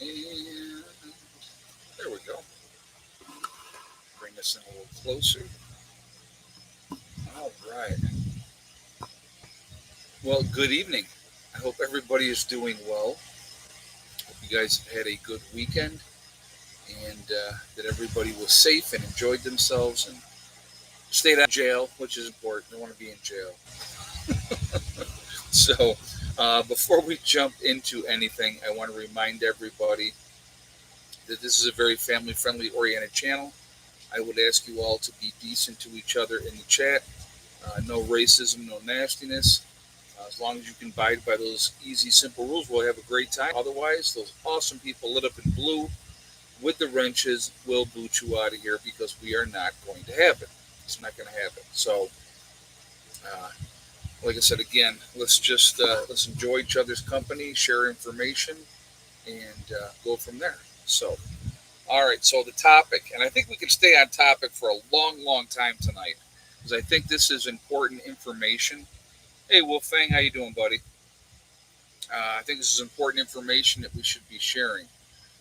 And there we go. Bring this in a little closer. All right. Well, good evening. I hope everybody is doing well. Hope you guys had a good weekend and that everybody was safe and enjoyed themselves and stayed out of jail, which is important. Don't want to be in jail. So, before we jump into anything, I want to remind everybody that this is a very family friendly oriented channel. I would ask you all to be decent to each other in the chat. No racism, no nastiness. As long as you can abide by those easy, simple rules, we'll have a great time. Otherwise, those awesome people lit up in blue with the wrenches will boot you out of here because we are not going to have it. It's not going to happen. So, uh, like I said again, let's enjoy each other's company, share information, and go from there. So, all right. So the topic, and I think we can stay on topic for a long, long time tonight, because I think this is important information. Hey, Wolfgang, how you doing, buddy? I think this is important information that we should be sharing.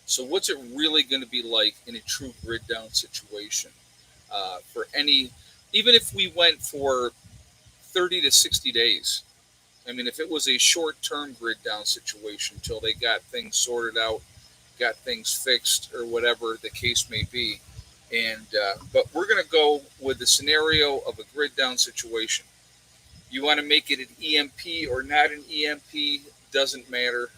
So, what's it really going to be like in a true grid down situation? For any, even if we went for 30 to 60 days, I mean, if it was a short term grid down situation until they got things sorted out, got things fixed, or whatever the case may be. And but we're going to go with the scenario of a grid down situation. You want to make it an EMP or not an EMP, doesn't matter.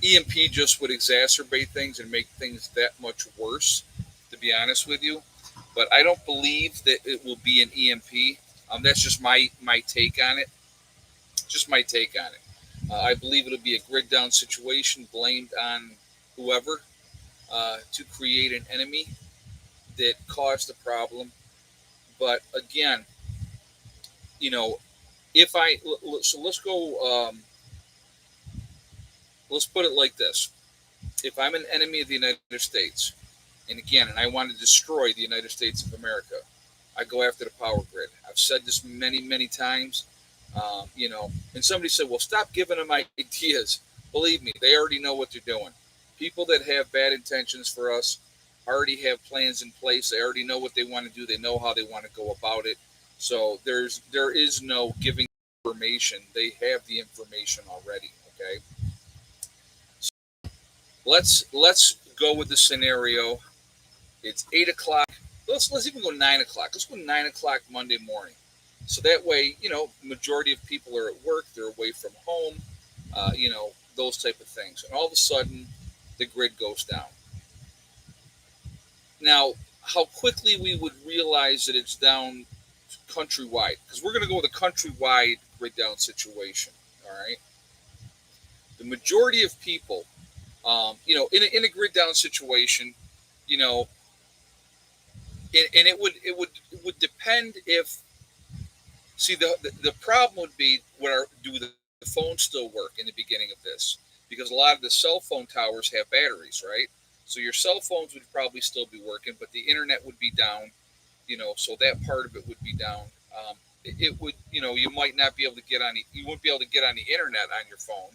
EMP just would exacerbate things and make things that much worse, to be honest with you. But I don't believe that it will be an EMP. That's just my take on it. Just my take on it. I believe it'll be a grid down situation blamed on whoever to create an enemy that caused the problem. But again, you know, if I so let's go. Let's put it like this: if I'm an enemy of the United States, and I want to destroy the United States of America, I go after the power grid. I've said this many, many times. And somebody said, "Well, stop giving them ideas." Believe me, they already know what they're doing. People that have bad intentions for us already have plans in place. They already know what they want to do. They know how they want to go about it. So there is no giving information. They have the information already. Okay, so let's go with the scenario. It's 8 o'clock. Let's even go 9 o'clock. Let's go 9 o'clock Monday morning. So that way, majority of people are at work. They're away from home. Those type of things. And all of a sudden, the grid goes down. Now, how quickly we would realize that it's down countrywide, because we're going to go with a countrywide grid down situation. All right. The majority of people, in a grid down situation, you know, and it would depend if. See, the problem would be do the phones still work in the beginning of this? Because a lot of the cell phone towers have batteries, right? So your cell phones would probably still be working, but the internet would be down. So that part of it would be down. It would, you might not be able to get on. You wouldn't be able to get on the internet on your phone,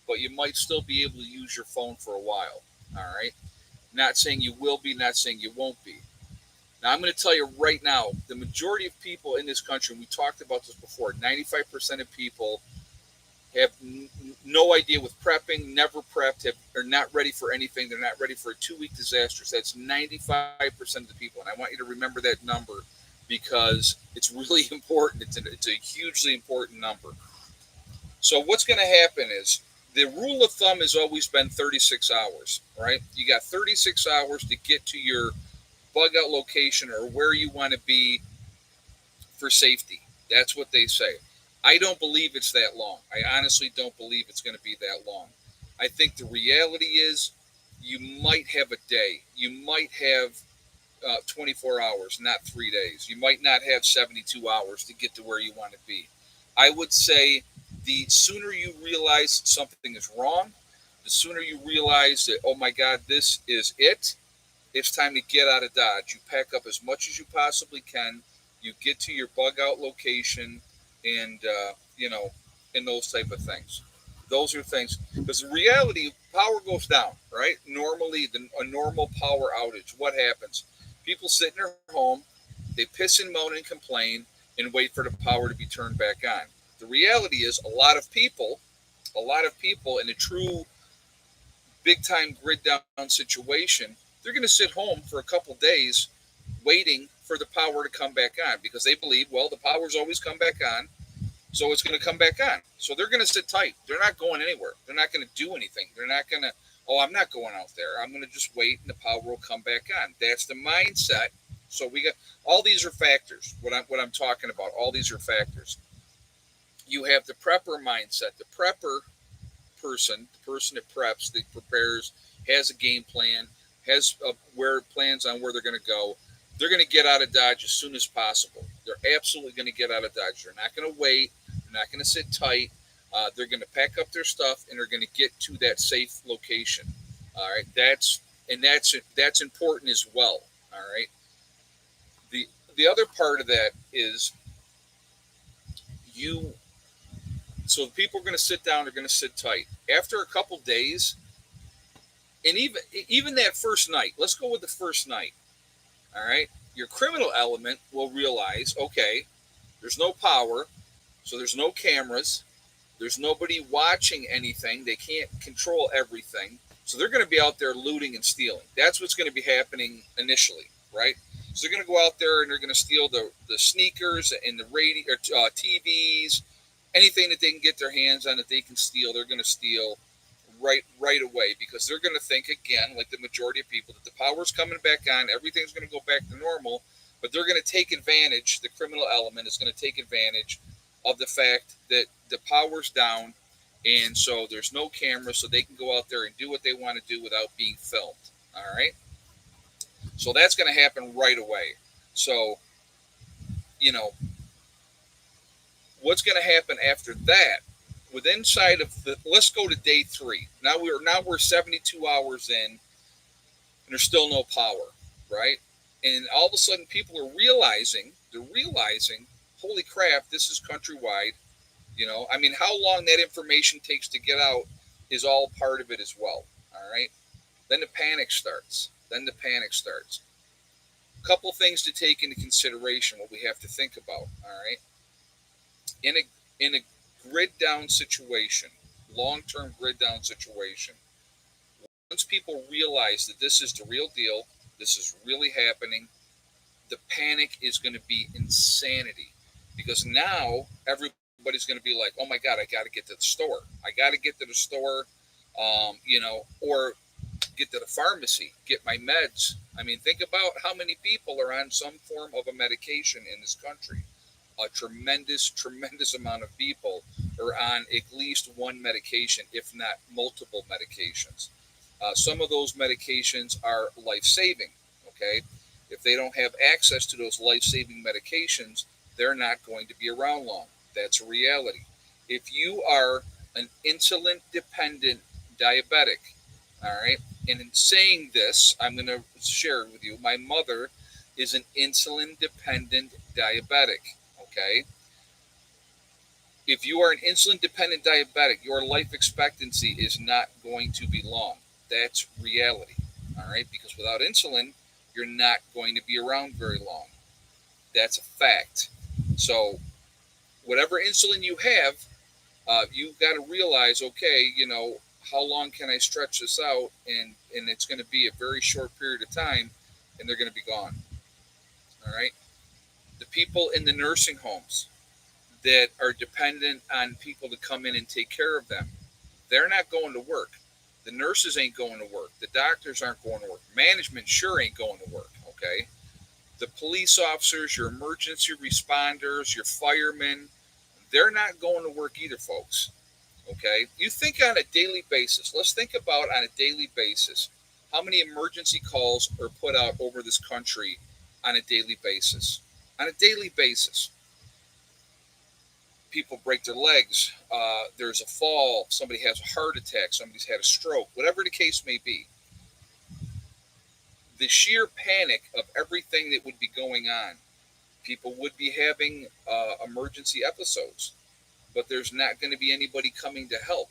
but you might still be able to use your phone for a while. All right. Not saying you will be, not saying you won't be. Now, I'm going to tell you right now, the majority of people in this country, and we talked about this before, 95% of people have no idea with prepping, never prepped, are not ready for anything. They're not ready for a 2-week disaster. So that's 95% of the people. And I want you to remember that number because it's really important. It's a hugely important number. So what's going to happen is the rule of thumb has always been 36 hours, right? You got 36 hours to get to your bug out location or where you want to be for safety. That's what they say. I don't believe it's that long. I honestly don't believe it's going to be that long. I think the reality is you might have a day. You might have 24 hours, not 3 days. You might not have 72 hours to get to where you want to be. I would say the sooner you realize something is wrong, the sooner you realize that, oh my God, this is it, it's time to get out of Dodge. You pack up as much as you possibly can. You get to your bug out location, and and those type of things. Those are things, because in reality, power goes down, right? Normally, a normal power outage, what happens? People sit in their home, they piss and moan and complain, and wait for the power to be turned back on. The reality is, a lot of people in a true big time grid down situation, they're going to sit home for a couple days waiting for the power to come back on because they believe, well, the power's always come back on, so it's going to come back on. So they're going to sit tight. They're not going anywhere. They're not going to do anything. They're not going to, oh, I'm not going out there. I'm going to just wait and the power will come back on. That's the mindset. So we got all these are factors. What I'm talking about. All these are factors. You have the prepper mindset. The prepper person, the person that preps, that prepares, has a game plan, has where plans on where they're going to go. They're going to get out of Dodge as soon as possible. They're absolutely going to get out of Dodge. They're not going to wait. They're not going to sit tight. They're going to pack up their stuff and they're going to get to that safe location. All right, that's important as well. All right. The other part of that is you. So people are going to sit down. They're going to sit tight. After a couple days, and even that first night. Let's go with the first night. All right. Your criminal element will realize, okay, there's no power, so there's no cameras, there's nobody watching anything. They can't control everything. So they're going to be out there looting and stealing. That's what's going to be happening initially, right? So they're going to go out there and they're going to steal the sneakers and the radio, TVs, anything that they can get their hands on that they can steal. They're going to steal right away because they're going to think again, like the majority of people, that the power's coming back on, everything's going to go back to normal. But they're going to take advantage. The criminal element is going to take advantage of the fact that the power's down, and so there's no camera, so they can go out there and do what they want to do without being filmed. All right. So that's going to happen right away. So, you know, what's going to happen after that? With inside of the, let's go to day 3. Now we're 72 hours in, and there's still no power, right? And all of a sudden, people are realizing, holy crap, this is countrywide. You know, I mean, how long that information takes to get out is all part of it as well. All right. Then the panic starts. A couple things to take into consideration. What we have to think about. All right. In a grid down situation, long term grid down situation, once people realize that this is the real deal, this is really happening, the panic is going to be insanity because now everybody's going to be like, oh my God, I got to get to the store. Or get to the pharmacy, get my meds. I mean, think about how many people are on some form of a medication in this country. A tremendous amount of people are on at least one medication, if not multiple medications. Some of those medications are life saving. Okay. If they don't have access to those life saving medications, they're not going to be around long. That's a reality. If you are an insulin dependent diabetic, all right, and in saying this, I'm going to share it with you. My mother is an insulin dependent diabetic. Okay. If you are an insulin dependent diabetic, your life expectancy is not going to be long. That's reality. All right. Because without insulin, you're not going to be around very long. That's a fact. So, whatever insulin you have, you've got to realize, okay, how long can I stretch this out? And it's going to be a very short period of time, and they're going to be gone. All right. The people in the nursing homes that are dependent on people to come in and take care of them, they're not going to work. The nurses ain't going to work. The doctors aren't going to work. Management sure ain't going to work. Okay. The police officers, your emergency responders, your firemen, they're not going to work either, folks. Okay. You think on a daily basis. Let's think about on a daily basis how many emergency calls are put out over this country on a daily basis. On a daily basis. People break their legs. There's a fall. Somebody has a heart attack. Somebody's had a stroke. Whatever the case may be. The sheer panic of everything that would be going on. People would be having emergency episodes. But there's not going to be anybody coming to help.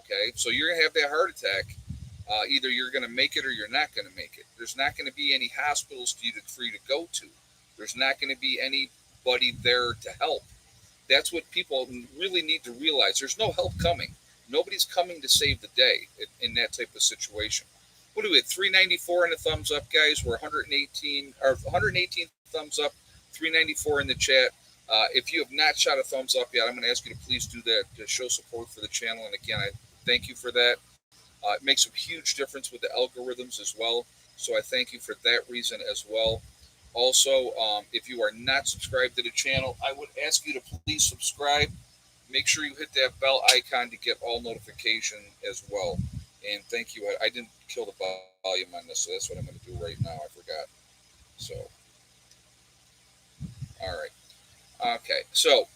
Okay, so you're gonna have that heart attack. Either you're gonna make it or you're not gonna make it. There's not gonna be any hospitals for you to go to. There's not gonna be anybody there to help. That's what people really need to realize. There's no help coming. Nobody's coming to save the day in that type of situation. What do we have? 394 in the thumbs up, guys. We're 118 or 118 thumbs up, 394 in the chat. If you have not shot a thumbs up yet, I'm going to ask you to please do that to show support for the channel. And again, I thank you for that. It makes a huge difference with the algorithms as well. So I thank you for that reason as well. Also, if you are not subscribed to the channel, I would ask you to please subscribe. Make sure you hit that bell icon to get all notification as well. And thank you. I didn't kill the volume on this, so that's what I'm going to do right now. I forgot. So, all right. Okay. So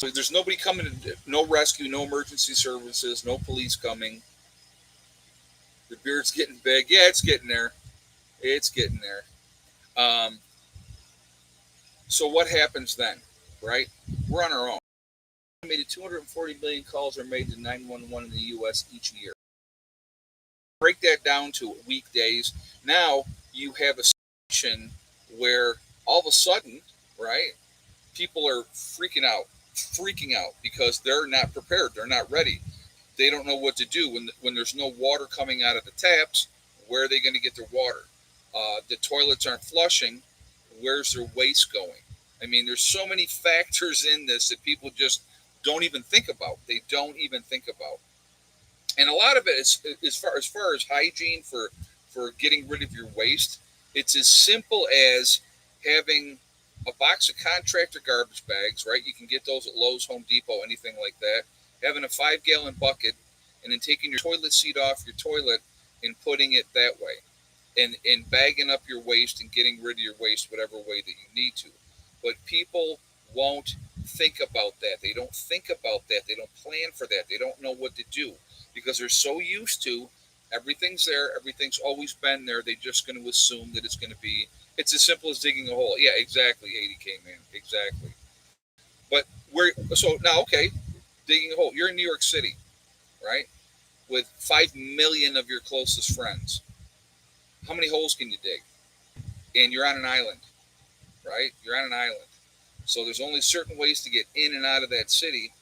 there's nobody coming, no rescue, no emergency services, no police coming. The beard's getting big. Yeah, it's getting there. It's getting there. So what happens then, right? We're on our own. Estimated 240 million calls are made to 911 in the U.S. each year. Break that down to weekdays. Now you have a situation where all of a sudden, right, people are freaking out because they're not prepared. They're not ready. They don't know what to do when there's no water coming out of the taps. Where are they going to get their water? The toilets aren't flushing. Where's their waste going? I mean, there's so many factors in this that people just don't even think about. They don't even think about. And a lot of it is as far as hygiene for getting rid of your waste. It's as simple as having a box of contractor garbage bags, right? You can get those at Lowe's, Home Depot, anything like that. Having a 5-gallon bucket, and then taking your toilet seat off your toilet and putting it that way. And bagging up your waste and getting rid of your waste whatever way that you need to. But people won't think about that. They don't think about that. They don't plan for that. They don't know what to do because they're so used to everything's there. Everything's always been there. They're just going to assume that it's as simple as digging a hole. Yeah, exactly, 80K, man. Exactly. But so now, okay, digging a hole. You're in New York City, right? With 5 million of your closest friends. How many holes can you dig? And you're on an island, right? You're on an island. So there's only certain ways to get in and out of that city.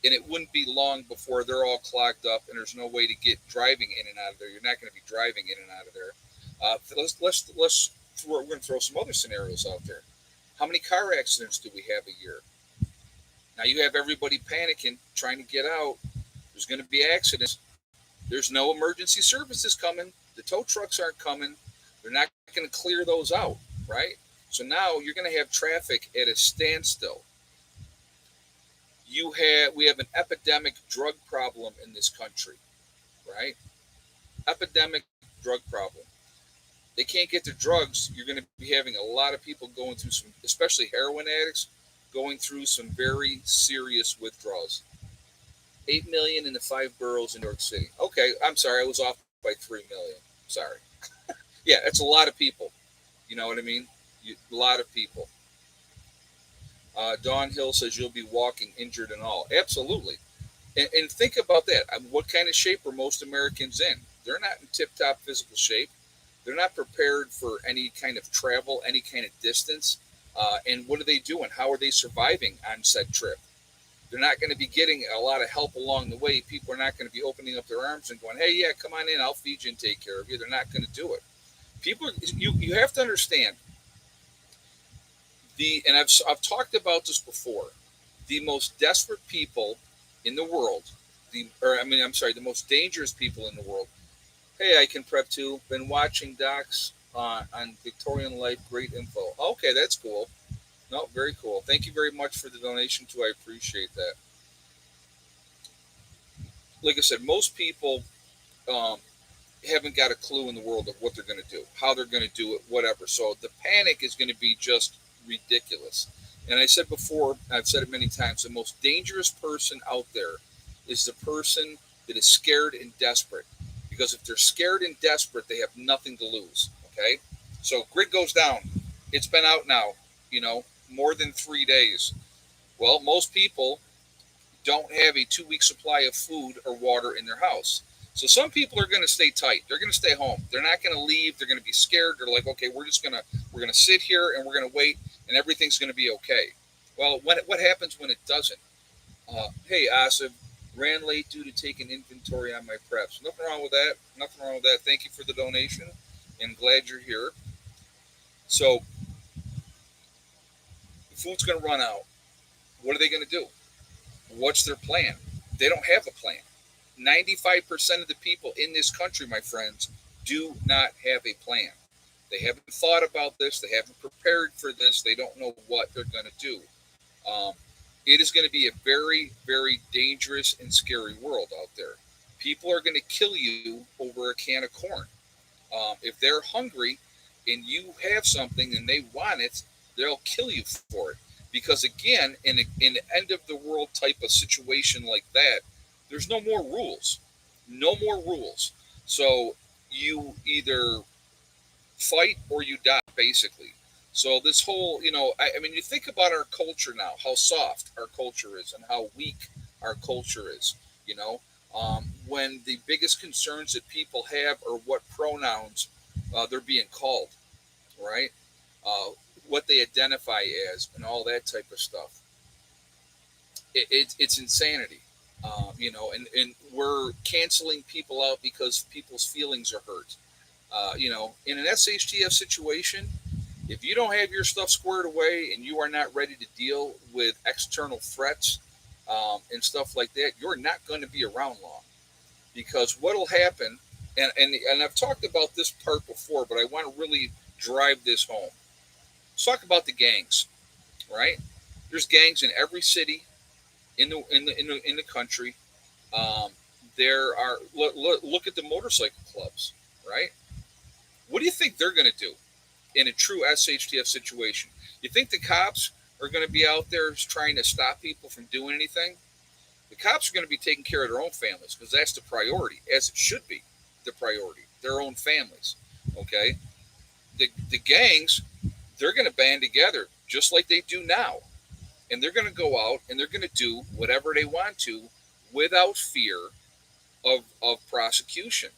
And it wouldn't be long before they're all clogged up and there's no way to get driving in and out of there. You're not going to be driving in and out of there. We're going to throw some other scenarios out there. How many car accidents do we have a year? Now you have everybody panicking, trying to get out. There's going to be accidents. There's no emergency services coming. The tow trucks aren't coming. They're not going to clear those out, right? So now you're going to have traffic at a standstill. We have an epidemic drug problem in this country, right? Epidemic drug problem. They can't get their drugs. You're going to be having a lot of people going through some, especially heroin addicts, going through some very serious withdrawals. 8 million in the 5 boroughs in New York City. Okay, I'm sorry, I was off by 3 million. Sorry. Yeah, that's a lot of people. You know what I mean? A lot of people. Dawn Hill says you'll be walking injured and all. Absolutely. And think about that. What kind of shape are most Americans in? They're not in tip-top physical shape. They're not prepared for any kind of travel, any kind of distance. And what are they doing? How are they surviving on said trip? They're not going to be getting a lot of help along the way. People are not going to be opening up their arms and going, hey, yeah, come on in. I'll feed you and take care of you. They're not going to do it. People, you have to understand, and I've talked about this before, the most desperate people in the world, the most dangerous people in the world. Hey, I can prep too. Been watching docs on Victorian Life. Great info. Okay, that's cool. No, very cool. Thank you very much for the donation too. I appreciate that. Like I said, most people haven't got a clue in the world of what they're going to do, how they're going to do it, whatever. So the panic is going to be just ridiculous. And I said before, I've said it many times, the most dangerous person out there is the person that is scared and desperate. Because if they're scared and desperate, they have nothing to lose. Okay? So grid goes down. It's been out now, more than 3 days. Well, most people don't have a 2 week supply of food or water in their house. So some people are going to stay tight. They're going to stay home. They're not going to leave. They're going to be scared. They're like, okay, we're gonna sit here and we're going to wait, and everything's going to be okay. Well, what happens when it doesn't? Hey, Asif, ran late due to taking inventory on my preps. Nothing wrong with that. Nothing wrong with that. Thank you for the donation, and glad you're here. So, the food's going to run out. What are they going to do? What's their plan? They don't have a plan. 95% of the people in this country, my friends, do not have a plan. They haven't thought about this. They haven't prepared for this. They don't know what they're going to do. Um, it is going to be a very, very dangerous and scary world out there. People are going to kill you over a can of corn. If they're hungry and you have something and they want it, they'll kill you for it. Because again, in an end of the world type of situation like that, there's no more rules. No more rules. So you either fight or you die, basically. So this whole, I mean, you think about our culture now, how soft our culture is and how weak our culture is. You know, when the biggest concerns that people have are what pronouns they're being called, right? Uh, what they identify as, and all that type of stuff. It's insanity. And we're canceling people out because people's feelings are hurt. In an SHTF situation, if you don't have your stuff squared away and you are not ready to deal with external threats and stuff like that, you're not going to be around long. Because what'll happen, and I've talked about this part before, but I want to really drive this home. Let's talk about the gangs, right? There's gangs in every city in the country. Um, there are look at the motorcycle clubs, right? What do you think they're going to do in a true SHTF situation? You think the cops are going to be out there trying to stop people from doing anything? The cops are going to be taking care of their own families because that's the priority, as it should be the priority, their own families. Okay? The gangs, they're going to band together just like they do now. And they're going to go out and they're going to do whatever they want to without fear of prosecution.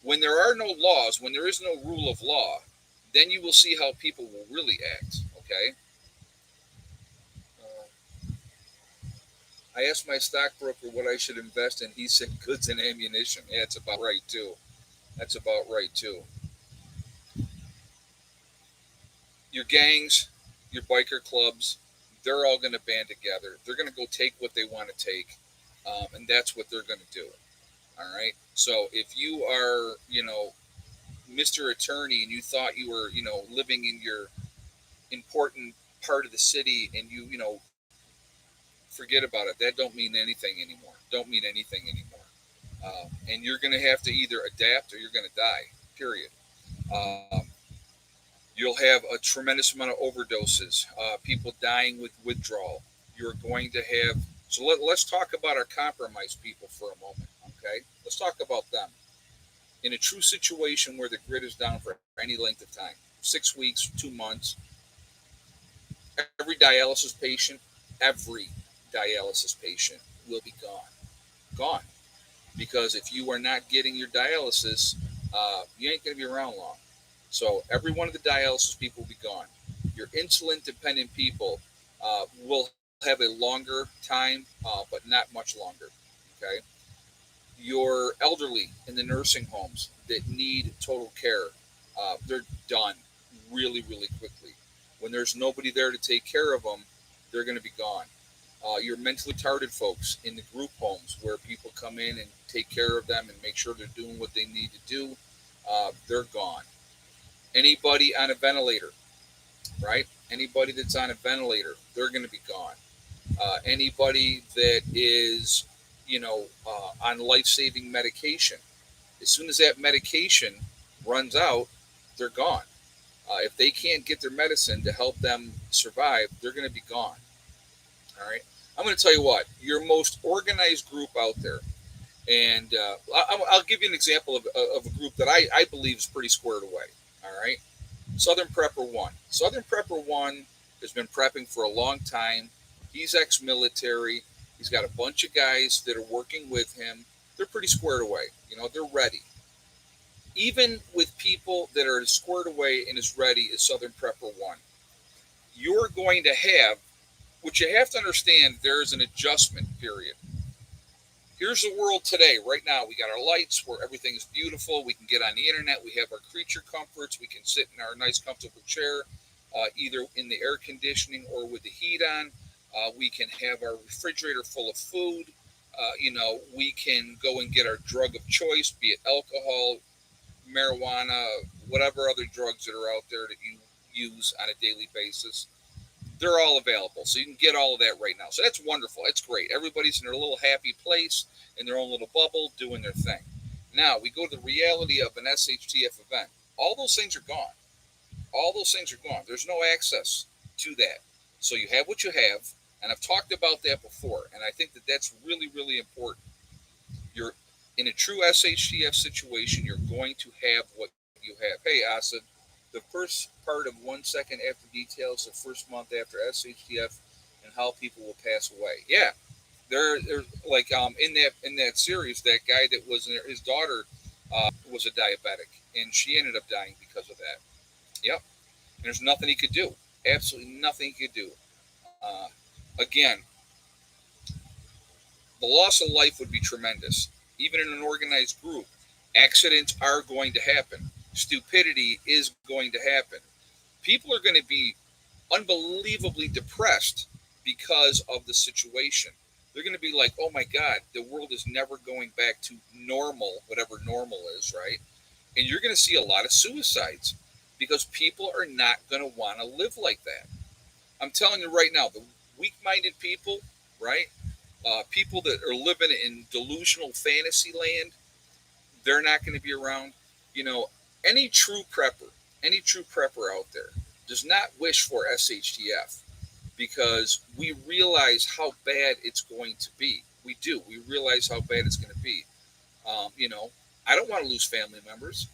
When there are no laws, when there is no rule of law, then you will see how people will really act. Okay? I asked my stockbroker what I should invest in. He said goods and ammunition. Yeah, it's about right too. That's about right too. Your gangs, your biker clubs, they're all going to band together. They're going to go take what they want to take, and that's what they're going to do. All right. So if you are, Mr. Attorney, and you thought you were, living in your important part of the city, and forget about it. That don't mean anything anymore. Don't mean anything anymore. And you're going to have to either adapt or you're going to die. Period. Um, you'll have a tremendous amount of overdoses. People dying with withdrawal. You're going to have. So let's talk about our compromised people for a moment. Okay. Let's talk about them. In a true situation where the grid is down for any length of time, 6 weeks, 2 months, every every dialysis patient will be gone. Gone. Because if you are not getting your dialysis, you ain't going to be around long. So every one of the dialysis people will be gone. Your insulin dependent people will have a longer time, but not much longer. Okay. Your elderly in the nursing homes that need total care, they're done really, really quickly. When there's nobody there to take care of them, they're going to be gone. Your mentally retarded folks in the group homes where people come in and take care of them and make sure they're doing what they need to do, they're gone. Anybody on a ventilator, right? Anybody that's on a ventilator, they're going to be gone. Anybody that is, on life-saving medication, as soon as that medication runs out, they're gone. If they can't get their medicine to help them survive, they're going to be gone. All right. I'm going to tell you what, your most organized group out there, and I'll give you an example of a group that I believe is pretty squared away. All right. Southern Prepper 1. Southern Prepper 1 has been prepping for a long time. He's ex military. He's got a bunch of guys that are working with him. They're pretty squared away. They're ready. Even with people that are as squared away and as ready as Southern Prepper 1, you're going to have, what you have to understand, there's an adjustment period. Here's the world today, right now. We got our lights where everything is beautiful. We can get on the internet. We have our creature comforts. We can sit in our nice, comfortable chair, either in the air conditioning or with the heat on. We can have our refrigerator full of food. We can go and get our drug of choice, be it alcohol, marijuana, whatever other drugs that are out there that you use on a daily basis. They're all available. So you can get all of that right now. So that's wonderful. That's great. Everybody's in their little happy place, in their own little bubble, doing their thing. Now we go to the reality of an SHTF event. All those things are gone. All those things are gone. There's no access to that. So you have what you have. And I've talked about that before. And I think that that's really, really important. You're in a true SHTF situation, you're going to have what you have. Hey, Asad, the first part of 1 second after details the first month after SHTF and how people will pass away. Yeah, they're like in that series, that guy that was in there, his daughter was a diabetic, and she ended up dying because of that. Yep, and there's nothing he could do. Absolutely nothing he could do. Again, the loss of life would be tremendous. Even in an organized group, accidents are going to happen. Stupidity is going to happen. People are going to be unbelievably depressed because of the situation. They're going to be like, oh my God, the world is never going back to normal, whatever normal is, right? And you're going to see a lot of suicides because people are not going to want to live like that. I'm telling you right now, the weak minded people, right? People that are living in delusional fantasy land, they're not going to be around. You know, any true prepper out there does not wish for SHTF because we realize how bad it's going to be. We do. We realize how bad it's going to be. I don't want to lose family members.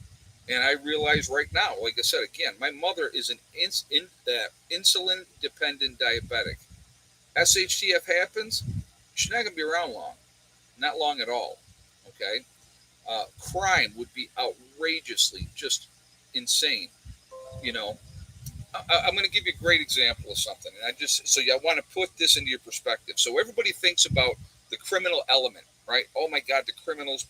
And I realize right now, like I said, again, my mother is an insulin dependent diabetic. SHTF happens, she's not going to be around long. Not long at all. Okay? Crime would be outrageously just insane. You know, I'm going to give you a great example of something, and I want to put this into your perspective. So everybody thinks about the criminal element, right? Oh my God, the criminals.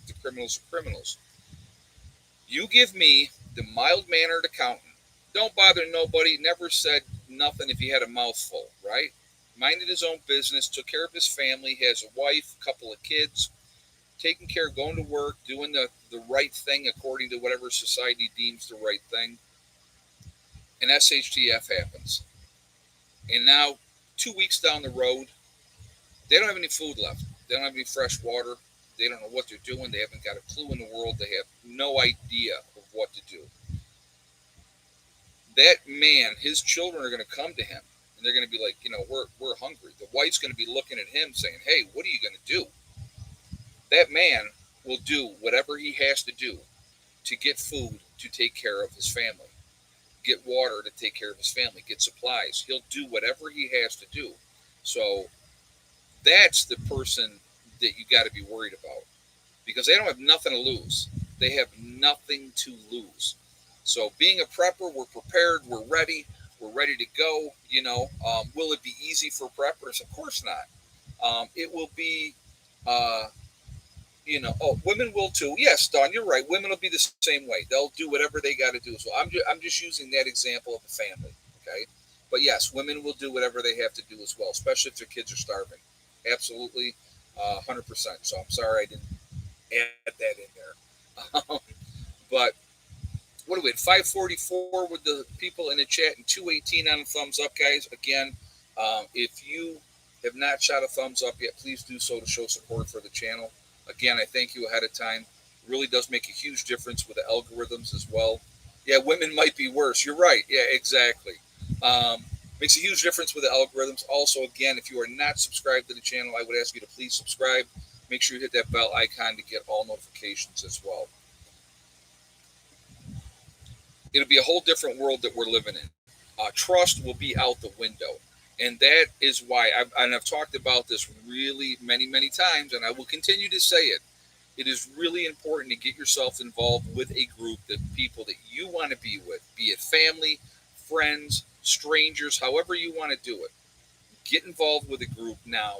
You give me the mild-mannered accountant. Don't bother nobody. Never said nothing if he had a mouthful, right? Minded his own business, took care of his family, has a wife, a couple of kids, taking care, going to work, doing the right thing according to whatever society deems the right thing. And SHTF happens. And now, 2 weeks down the road, they don't have any food left. They don't have any fresh water. They don't know what they're doing. They haven't got a clue in the world. They have no idea of what to do. That man, his children are going to come to him, and they're going to be like, we're hungry. The wife's going to be looking at him saying, hey, what are you going to do? That man will do whatever he has to do to get food to take care of his family, get water to take care of his family, get supplies. He'll do whatever he has to do. So that's the person that you got to be worried about because they don't have nothing to lose. They have nothing to lose. So being a prepper, we're prepared, we're ready to go. Will it be easy for preppers? Of course not. It will be, women will too. Yes, Don, you're right. Women will be the same way. They'll do whatever they got to do as well. I'm just using that example of a family, okay? But yes, women will do whatever they have to do as well, especially if their kids are starving. Absolutely, 100%. So I'm sorry I didn't add that in there. But what are we at? 544 with the people in the chat and 218 on the thumbs up, guys. Again, if you have not shot a thumbs up yet, please do so to show support for the channel. Again, I thank you ahead of time. It really does make a huge difference with the algorithms as well. Yeah, women might be worse. You're right. Yeah, exactly. Makes a huge difference with the algorithms. Also, again, if you are not subscribed to the channel, I would ask you to please subscribe. Make sure you hit that bell icon to get all notifications as well. It'll be a whole different world that we're living in. Trust will be out the window. And that is why I've talked about this really many times, and I will continue to say it. It is really important to get yourself involved with a group of people that you want to be with, be it family, friends, strangers, however you want to do it. Get involved with a group now,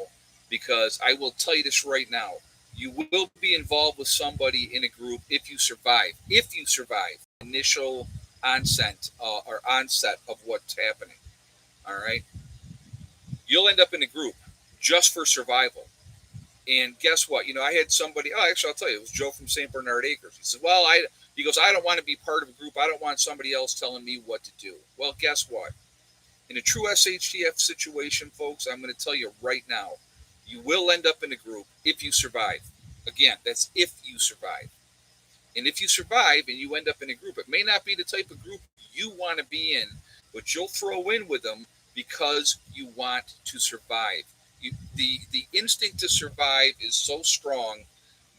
because I will tell you this right now. You will be involved with somebody in a group if you survive. If you survive initial onset of what's happening. All right, you'll end up in a group just for survival. And guess what? I had somebody. Oh, actually, I'll tell you, it was Joe from St. Bernard Acres. He said, "Well, he goes, I don't want to be part of a group. I don't want somebody else telling me what to do." Well, guess what? In a true SHTF situation, folks, I'm going to tell you right now, you will end up in a group if you survive. Again, that's if you survive. And if you survive and you end up in a group, it may not be the type of group you want to be in, but you'll throw in with them because you want to survive. The instinct to survive is so strong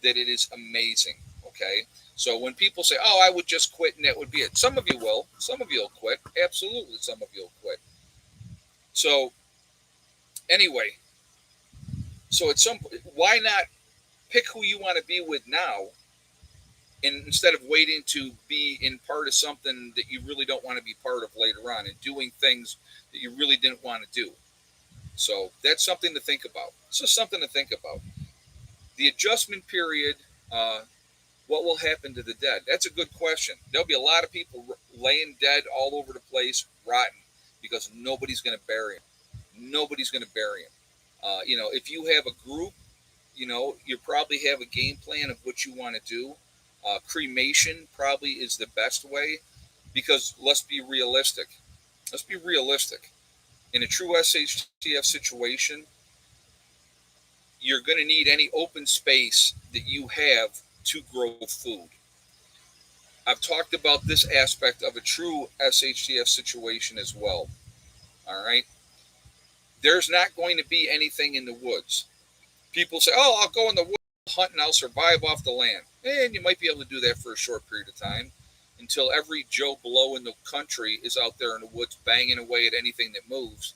that it is amazing. Okay, so when people say, "Oh, I would just quit and that would be it," some of you will. Some of you will quit. Absolutely, some of you will quit. So anyway, so at some point, why not pick who you want to be with now, and instead of waiting to be in part of something that you really don't want to be part of later on, and doing things that you really didn't want to do. So that's something to think about. It's just something to think about. The adjustment period. What will happen to the dead? That's a good question. There'll be a lot of people laying dead all over the place, rotten, because nobody's going to bury them. Nobody's going to bury them. If you have a group, you probably have a game plan of what you want to do. Cremation probably is the best way, because let's be realistic. Let's be realistic. In a true SHTF situation, you're going to need any open space that you have to grow food. I've talked about this aspect of a true SHTF situation as well. All right. There's not going to be anything in the woods. People say, "Oh, I'll go in the woods, hunt, and I'll survive off the land." And you might be able to do that for a short period of time, until every Joe Blow in the country is out there in the woods banging away at anything that moves.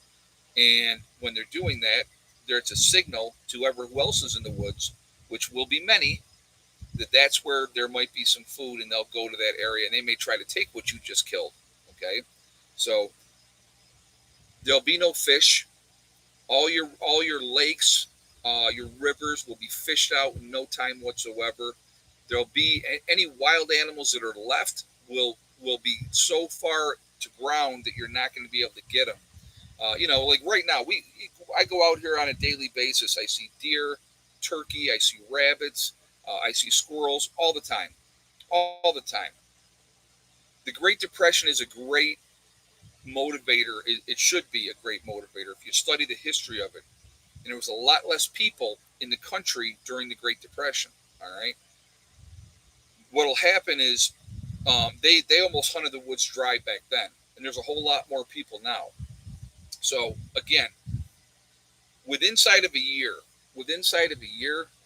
And when they're doing that, there's a signal to whoever else is in the woods, which will be many, that that's where there might be some food, and they'll go to that area, and they may try to take what you just killed. Okay, so there'll be no fish. All your lakes, your rivers will be fished out in no time whatsoever. There'll be any wild animals that are left will be so far to ground that you're not going to be able to get them. Like right now, I go out here on a daily basis. I see deer, turkey, I see rabbits, I see squirrels all the time, all the time. The Great Depression is a great motivator. It should be a great motivator if you study the history of it. And there was a lot less people in the country during the Great Depression. All right. What'll happen is they almost hunted the woods dry back then, and there's a whole lot more people now. So again, within inside of a year,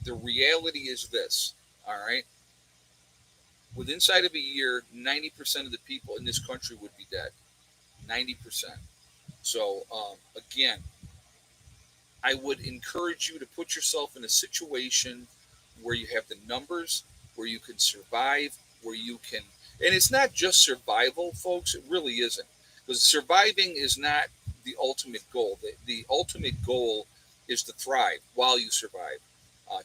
the reality is this. All right. Within inside of a year, 90% of the people in this country would be dead. 90%. So again, I would encourage you to put yourself in a situation where you have the numbers, where you can survive, where you can, and it's not just survival, folks. It really isn't, because surviving is not the ultimate goal. The ultimate goal is to thrive while you survive,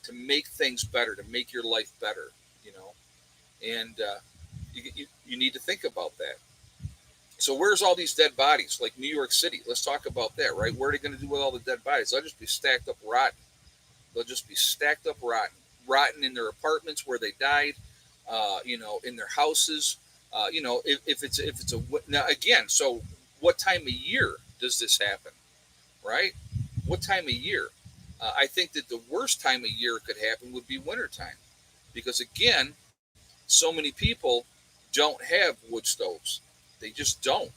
to make things better, to make your life better. You know, and you need to think about that. So where's all these dead bodies? Like New York City. Let's talk about that, right? What are they going to do with all the dead bodies? They'll just be stacked up rotten. They'll just be stacked up rotten, rotten in their apartments where they died. In their houses. If it's a now again. So what time of year does this happen? Right? What time of year? I think that the worst time of year it could happen would be wintertime, because again, so many people don't have wood stoves. They just don't.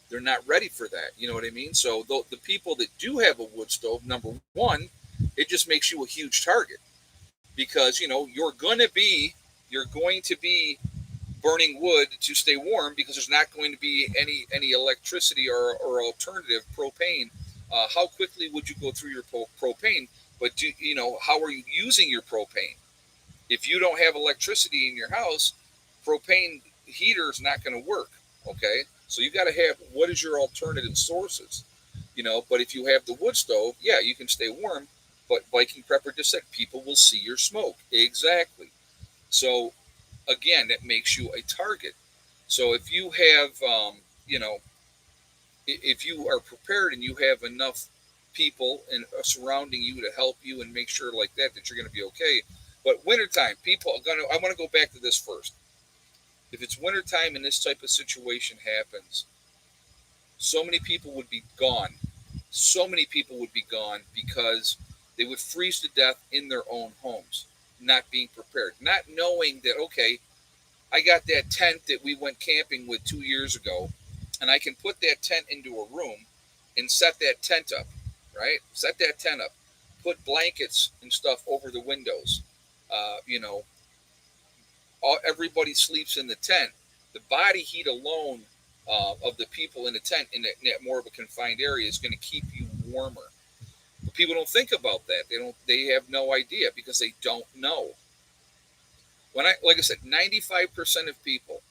They're not ready for that. You know what I mean? So the people that do have a wood stove, number one, it just makes you a huge target, because you're going to be burning wood to stay warm, because there's not going to be any electricity or alternative propane how quickly would you go through your propane? But how are you using your propane? If you don't have electricity in your house, propane heater is not going to work. Okay, so you got to have, what is your alternative sources? But if you have the wood stove, yeah, you can stay warm. But Viking Prepper just said people will see your smoke. Exactly. So again, that makes you a target. So if you have, if you are prepared and you have enough people and surrounding you to help you and make sure like that you're going to be okay. But wintertime, people are going to. I want to go back to this first. If it's wintertime and this type of situation happens, so many people would be gone. So many people would be gone because they would freeze to death in their own homes, not being prepared, not knowing that, okay, I got that tent that we went camping with 2 years ago, and I can put that tent into a room and set that tent up, right? Set that tent up, put blankets and stuff over the windows. Uh, you know, Everybody sleeps in the tent. The body heat alone of the people in the tent in that more of a confined area is going to keep you warmer. But people don't think about that. They don't. They have no idea because they don't know. Like I said, 95% of people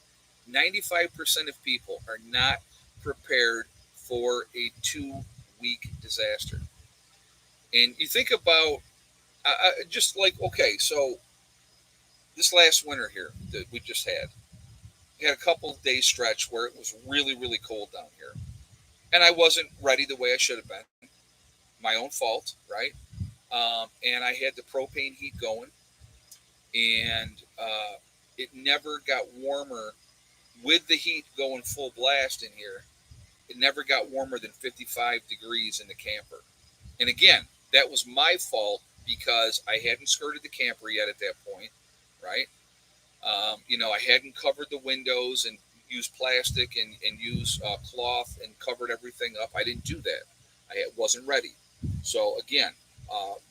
are not prepared for a 2 week disaster. And you think about just like, okay, so this last winter here that we just had, we had a couple of days stretch where it was really, really cold down here. And I wasn't ready the way I should have been. My own fault, right? And I had the propane heat going, and it never got warmer with the heat going full blast in here. It never got warmer than 55 degrees in the camper. And again, that was my fault because I hadn't skirted the camper yet at that point, right? I hadn't covered the windows and used plastic and used cloth and covered everything up. I didn't do that. I wasn't ready. So again,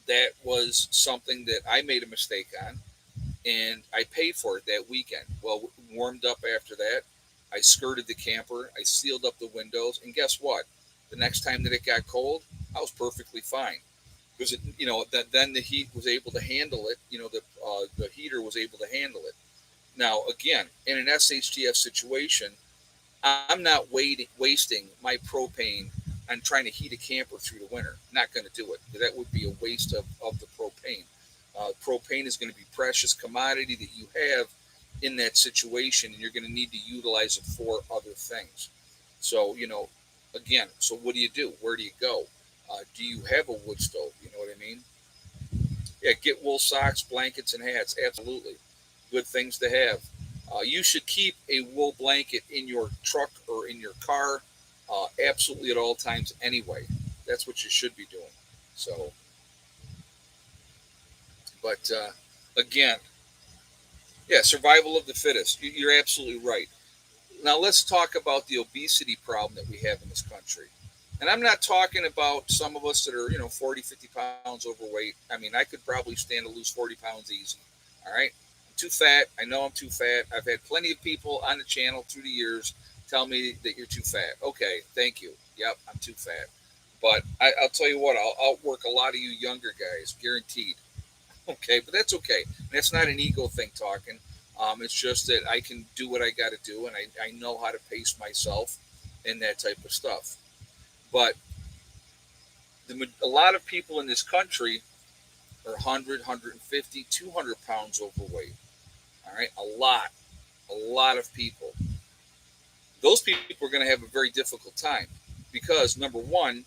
that was something that I made a mistake on, and I paid for it that weekend. Well, warmed up after that. I skirted the camper. I sealed up the windows, and guess what? The next time that it got cold, I was perfectly fine because then the heat was able to handle it. The heater was able to handle it. Now, again, in an SHTF situation, I'm not wasting my propane on trying to heat a camper through the winter. Not going to do it. That would be a waste of the propane. Propane is going to be precious commodity that you have in that situation, and you're going to need to utilize it for other things. So, again, so what do you do? Where do you go? Do you have a wood stove? You know what I mean? Yeah, get wool socks, blankets, and hats. Absolutely. Good things to have. You should keep a wool blanket in your truck or in your car absolutely at all times anyway. That's what you should be doing. So, but again, yeah, survival of the fittest. You're absolutely right. Now let's talk about the obesity problem that we have in this country. And I'm not talking about some of us that are, 40, 50 pounds overweight. I mean, I could probably stand to lose 40 pounds easy. All right. I'm too fat. I know I'm too fat. I've had plenty of people on the channel through the years tell me that you're too fat. Okay. Thank you. Yep. I'm too fat. But I'll tell you what, I'll outwork a lot of you younger guys, guaranteed. Okay. But that's okay. That's not an ego thing talking. It's just that I can do what I got to do, and I know how to pace myself and that type of stuff. But a lot of people in this country are 100, 150, 200 pounds overweight. All right, a lot of people. Those people are going to have a very difficult time because, number one,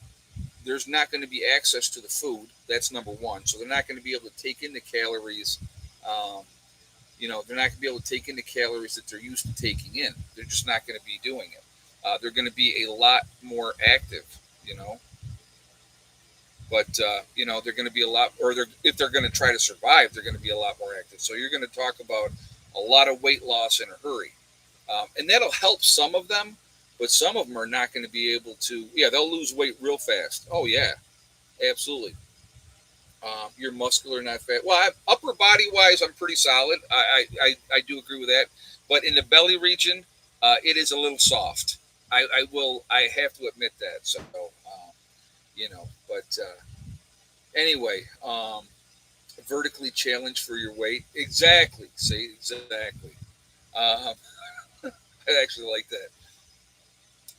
there's not going to be access to the food. That's number one. So they're not going to be able to take in the calories. They're not going to be able to take in the calories that they're used to taking in. They're just not going to be doing it. They're going to be a lot more active, but they're going to be a lot, or if they're going to try to survive, they're going to be a lot more active. So you're going to talk about a lot of weight loss in a hurry, and that'll help some of them, but some of them are not going to be able to. Yeah, they'll lose weight real fast. Oh yeah, absolutely. You're muscular, not fat. Well, upper body wise, I'm pretty solid. I do agree with that. But in the belly region, it is a little soft. I have to admit that. So, But anyway, vertically challenged for your weight. Exactly. See, exactly. Um, I actually like that.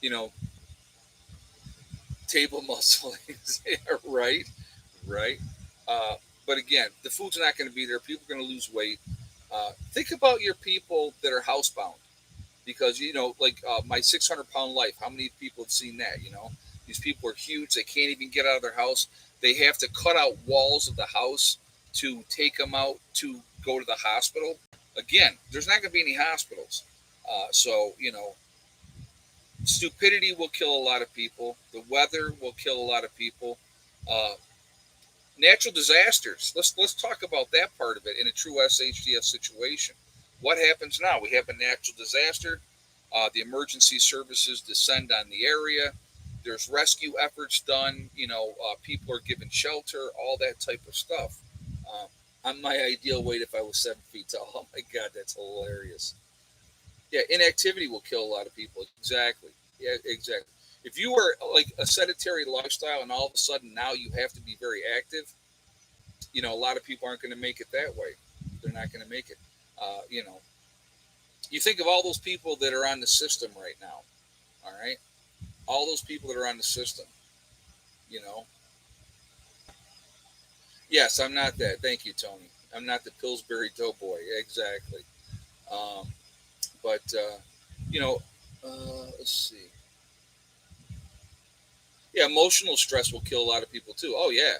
You know, table muscle. Right, right. Uh, but again, the food's not going to be there. People are going to lose weight. Think about your people that are housebound because like my 600-pound life. How many people have seen that? These people are huge. They can't even get out of their house. They have to cut out walls of the house to take them out to go to the hospital. Again, there's not going to be any hospitals. So stupidity will kill a lot of people. The weather will kill a lot of people. Uh, Natural disasters. Let's talk about that part of it in a true SHTF situation. What happens now? We have a natural disaster. The emergency services descend on the area. There's rescue efforts done. People are given shelter. All that type of stuff. Um, I'm my ideal weight if I was 7 feet tall. Oh my God, that's hilarious. Yeah, inactivity will kill a lot of people. Exactly. Yeah, exactly. If you were like a sedentary lifestyle and all of a sudden now you have to be very active, a lot of people aren't going to make it that way. They're not going to make it. Uh, you know, you think of all those people that are on the system right now. All right, all those people that are on the system. You know, yes, I'm not that. Thank you, Tony. I'm not the Pillsbury Doughboy. Exactly. Um, but you know, let's see. Yeah, emotional stress will kill a lot of people too. Oh yeah,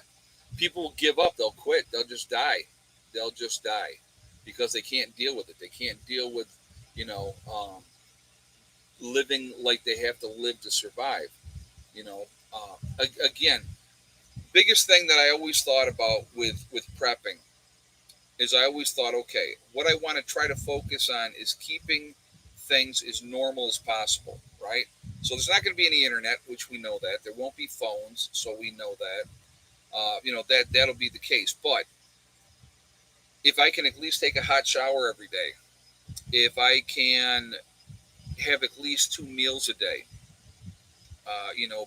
people will give up. They'll quit. They'll just die. They'll just die because they can't deal with it. They can't deal with living like they have to live to survive. You know, again, biggest thing that I always thought about with prepping is I always thought, okay, what I want to try to focus on is keeping things as normal as possible, right? So there's not going to be any internet, which we know that. There won't be phones, so we know that. That'll be the case. But if I can at least take a hot shower every day, if I can have at least 2 meals a day,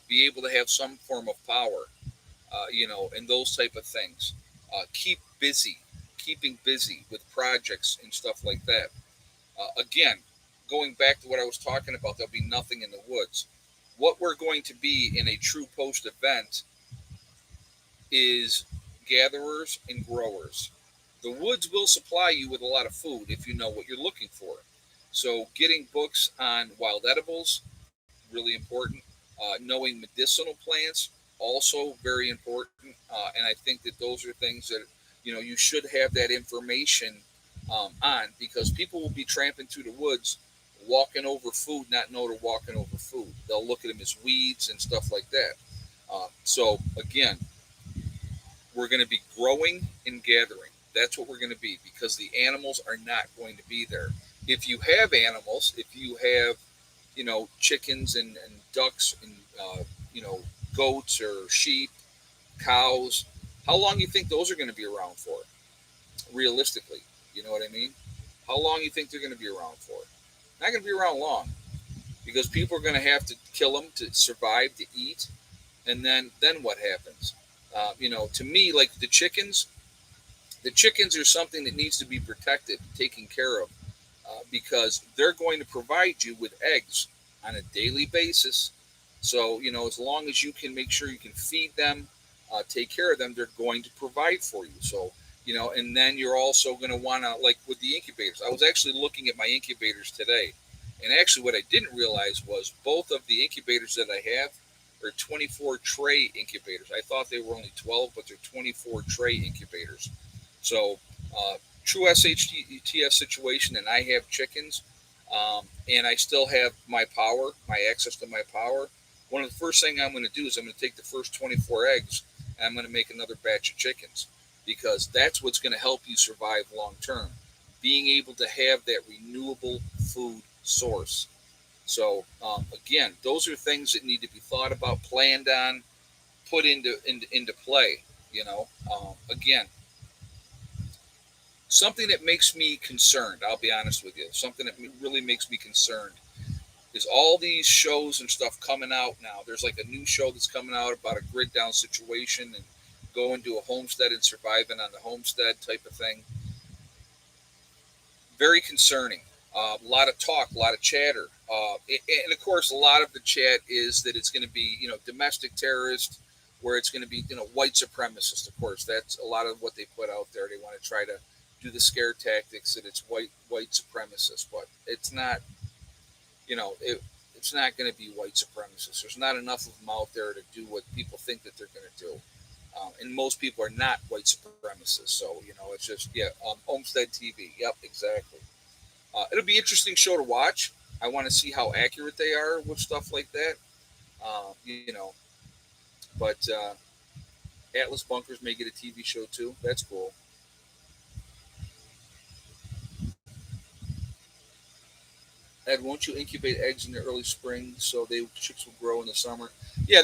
be able to have some form of power, and those type of things. Keep busy, keeping busy with projects and stuff like that. Again, going back to what I was talking about, there'll be nothing in the woods. What we're going to be in a true post event is gatherers and growers. The woods will supply you with a lot of food if you know what you're looking for. So, getting books on wild edibles, really important. Knowing medicinal plants, also very important. And I think that those are things that you should have that information on because people will be tramping through the woods, walking over food, not know they're walking over food. They'll look at them as weeds and stuff like that. So again, we're going to be growing and gathering. That's what we're going to be because the animals are not going to be there. If you have animals, if you have chickens and ducks and goats or sheep, cows. How long do you think those are going to be around for? Realistically, you know what I mean? How long do you think they're going to be around for? Not going to be around long because people are going to have to kill them to survive to eat, and then what happens? To me, like the chickens are something that needs to be protected, taken care of, because they're going to provide you with eggs on a daily basis. So, as long as you can make sure you can feed them, take care of them, they're going to provide for you. So, and then you're also going to want to, like with the incubators, I was actually looking at my incubators today. And actually, what I didn't realize was both of the incubators that I have are 24 tray incubators. I thought they were only 12, but they're 24 tray incubators. So, true SHTF situation, and I have chickens, and I still have my power, my access to my power. One of the first things I'm going to do is I'm going to take the first 24 eggs and I'm going to make another batch of chickens because that's what's going to help you survive long term. Being able to have that renewable food source. So again, those are things that need to be thought about, planned on, put into play. Again, something that makes me concerned. I'll be honest with you. Something that really makes me concerned is all these shows and stuff coming out now. There's like a new show that's coming out about a grid down situation and going to a homestead and surviving on the homestead type of thing. Very concerning. A lot of talk, a lot of chatter, and of course, a lot of the chat is that it's going to be, domestic terrorist, where it's going to be, white supremacist. Of course, that's a lot of what they put out there. They want to try to do the scare tactics that it's white supremacist, but it's not. It's not going to be white supremacists. There's not enough of them out there to do what people think that they're going to do. And most people are not white supremacists. So, it's just, yeah, Homestead TV. Yep, exactly. It'll be an interesting show to watch. I want to see how accurate they are with stuff like that. But Atlas Bunkers may get a TV show too. That's cool. Ed, won't you incubate eggs in the early spring so they chicks will grow in the summer? Yeah,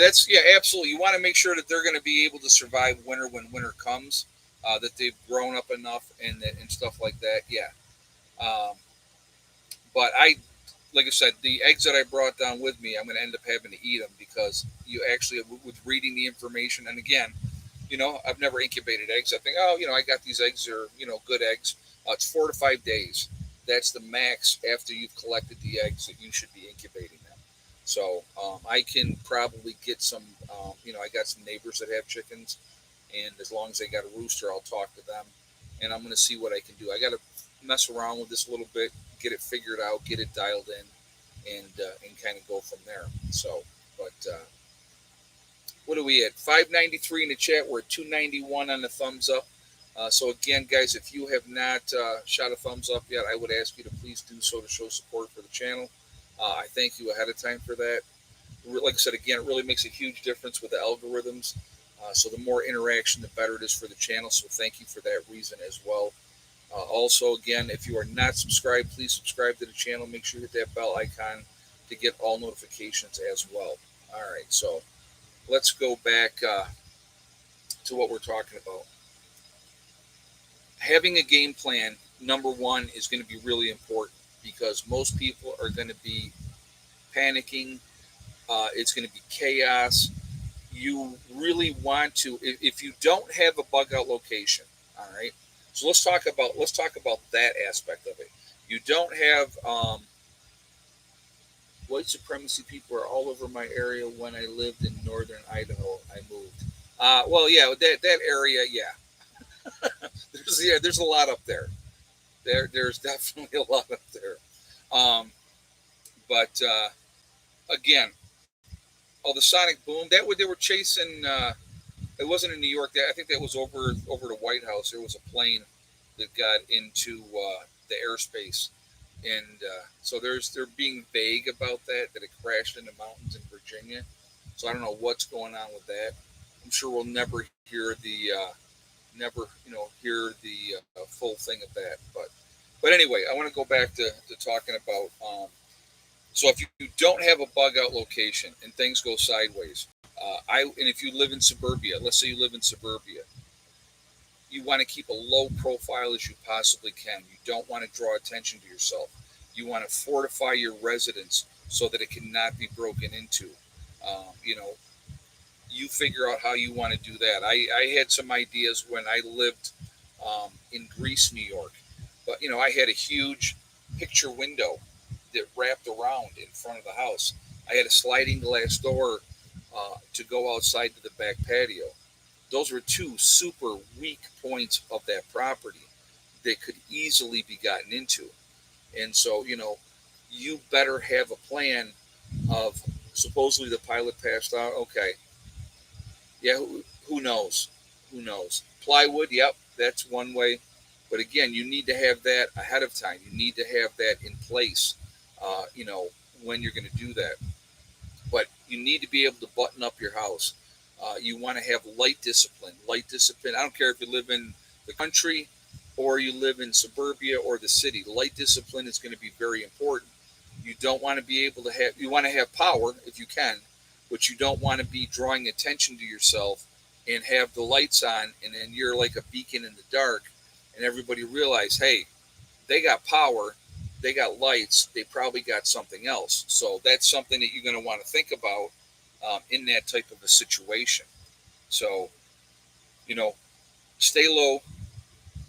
absolutely. You want to make sure that they're going to be able to survive winter when winter comes, that they've grown up enough and stuff like that. Yeah. Um, but like I said, the eggs that I brought down with me, I'm going to end up having to eat them because you actually, with reading the information, and again, I've never incubated eggs. I think, I got these eggs are, good eggs. It's 4 to 5 days. That's the max after you've collected the eggs that you should be incubating them. So I can probably get some, I got some neighbors that have chickens, and as long as they got a rooster, I'll talk to them, and I'm going to see what I can do. I got to mess around with this a little bit, get it figured out, get it dialed in, and kind of go from there. So, but what are we at? 593 in the chat. We're at 291 on the thumbs up. So again, guys, if you have not shot a thumbs up yet, I would ask you to please do so to show support for the channel. I thank you ahead of time for that. Like I said, again, it really makes a huge difference with the algorithms. So the more interaction, the better it is for the channel. So thank you for that reason as well. Also, again, if you are not subscribed, please subscribe to the channel. Make sure you hit that bell icon to get all notifications as well. All right, so let's go back to what we're talking about. Having a game plan, number one, is going to be really important because most people are going to be panicking. It's going to be chaos. You really want to, if you don't have a bug out location, all right. So let's talk about that aspect of it. You don't have white supremacy people are all over my area. When I lived in northern Idaho, I moved. Well, yeah, that area, yeah. There's a lot up there. There's definitely a lot up there. But again, the sonic boom they were chasing. It wasn't in New York. I think that was over the White House. There was a plane that got into the airspace, and so they're being vague about that it crashed in the mountains in Virginia. So I don't know what's going on with that. I'm sure we'll never hear the full thing of that. But anyway, I want to go back to talking about. So if you don't have a bug out location and things go sideways, and if you live in suburbia, let's say you live in suburbia, you want to keep a low profile as you possibly can. You don't want to draw attention to yourself. You want to fortify your residence so that it cannot be broken into. You figure out how you want to do that. I had some ideas when I lived in Greece, New York, but I had a huge picture window that wrapped around in front of the house. I had a sliding glass door to go outside to the back patio. Those were two super weak points of that property that could easily be gotten into. And so, you better have a plan of supposedly the pilot passed out. Okay. Yeah, who knows? Who knows? Plywood, yep, that's one way. But again, you need to have that ahead of time. You need to have that in place, when you're going to do that. But you need to be able to button up your house. You want to have light discipline. Light discipline. I don't care if you live in the country or you live in suburbia or the city. Light discipline is going to be very important. You don't want to be able to have. You want to have power if you can, but you don't want to be drawing attention to yourself and have the lights on, and then you're like a beacon in the dark, and everybody realize, hey, they got power, they got lights, they probably got something else. So that's something that you're going to want to think about in that type of a situation. So, you know, stay low,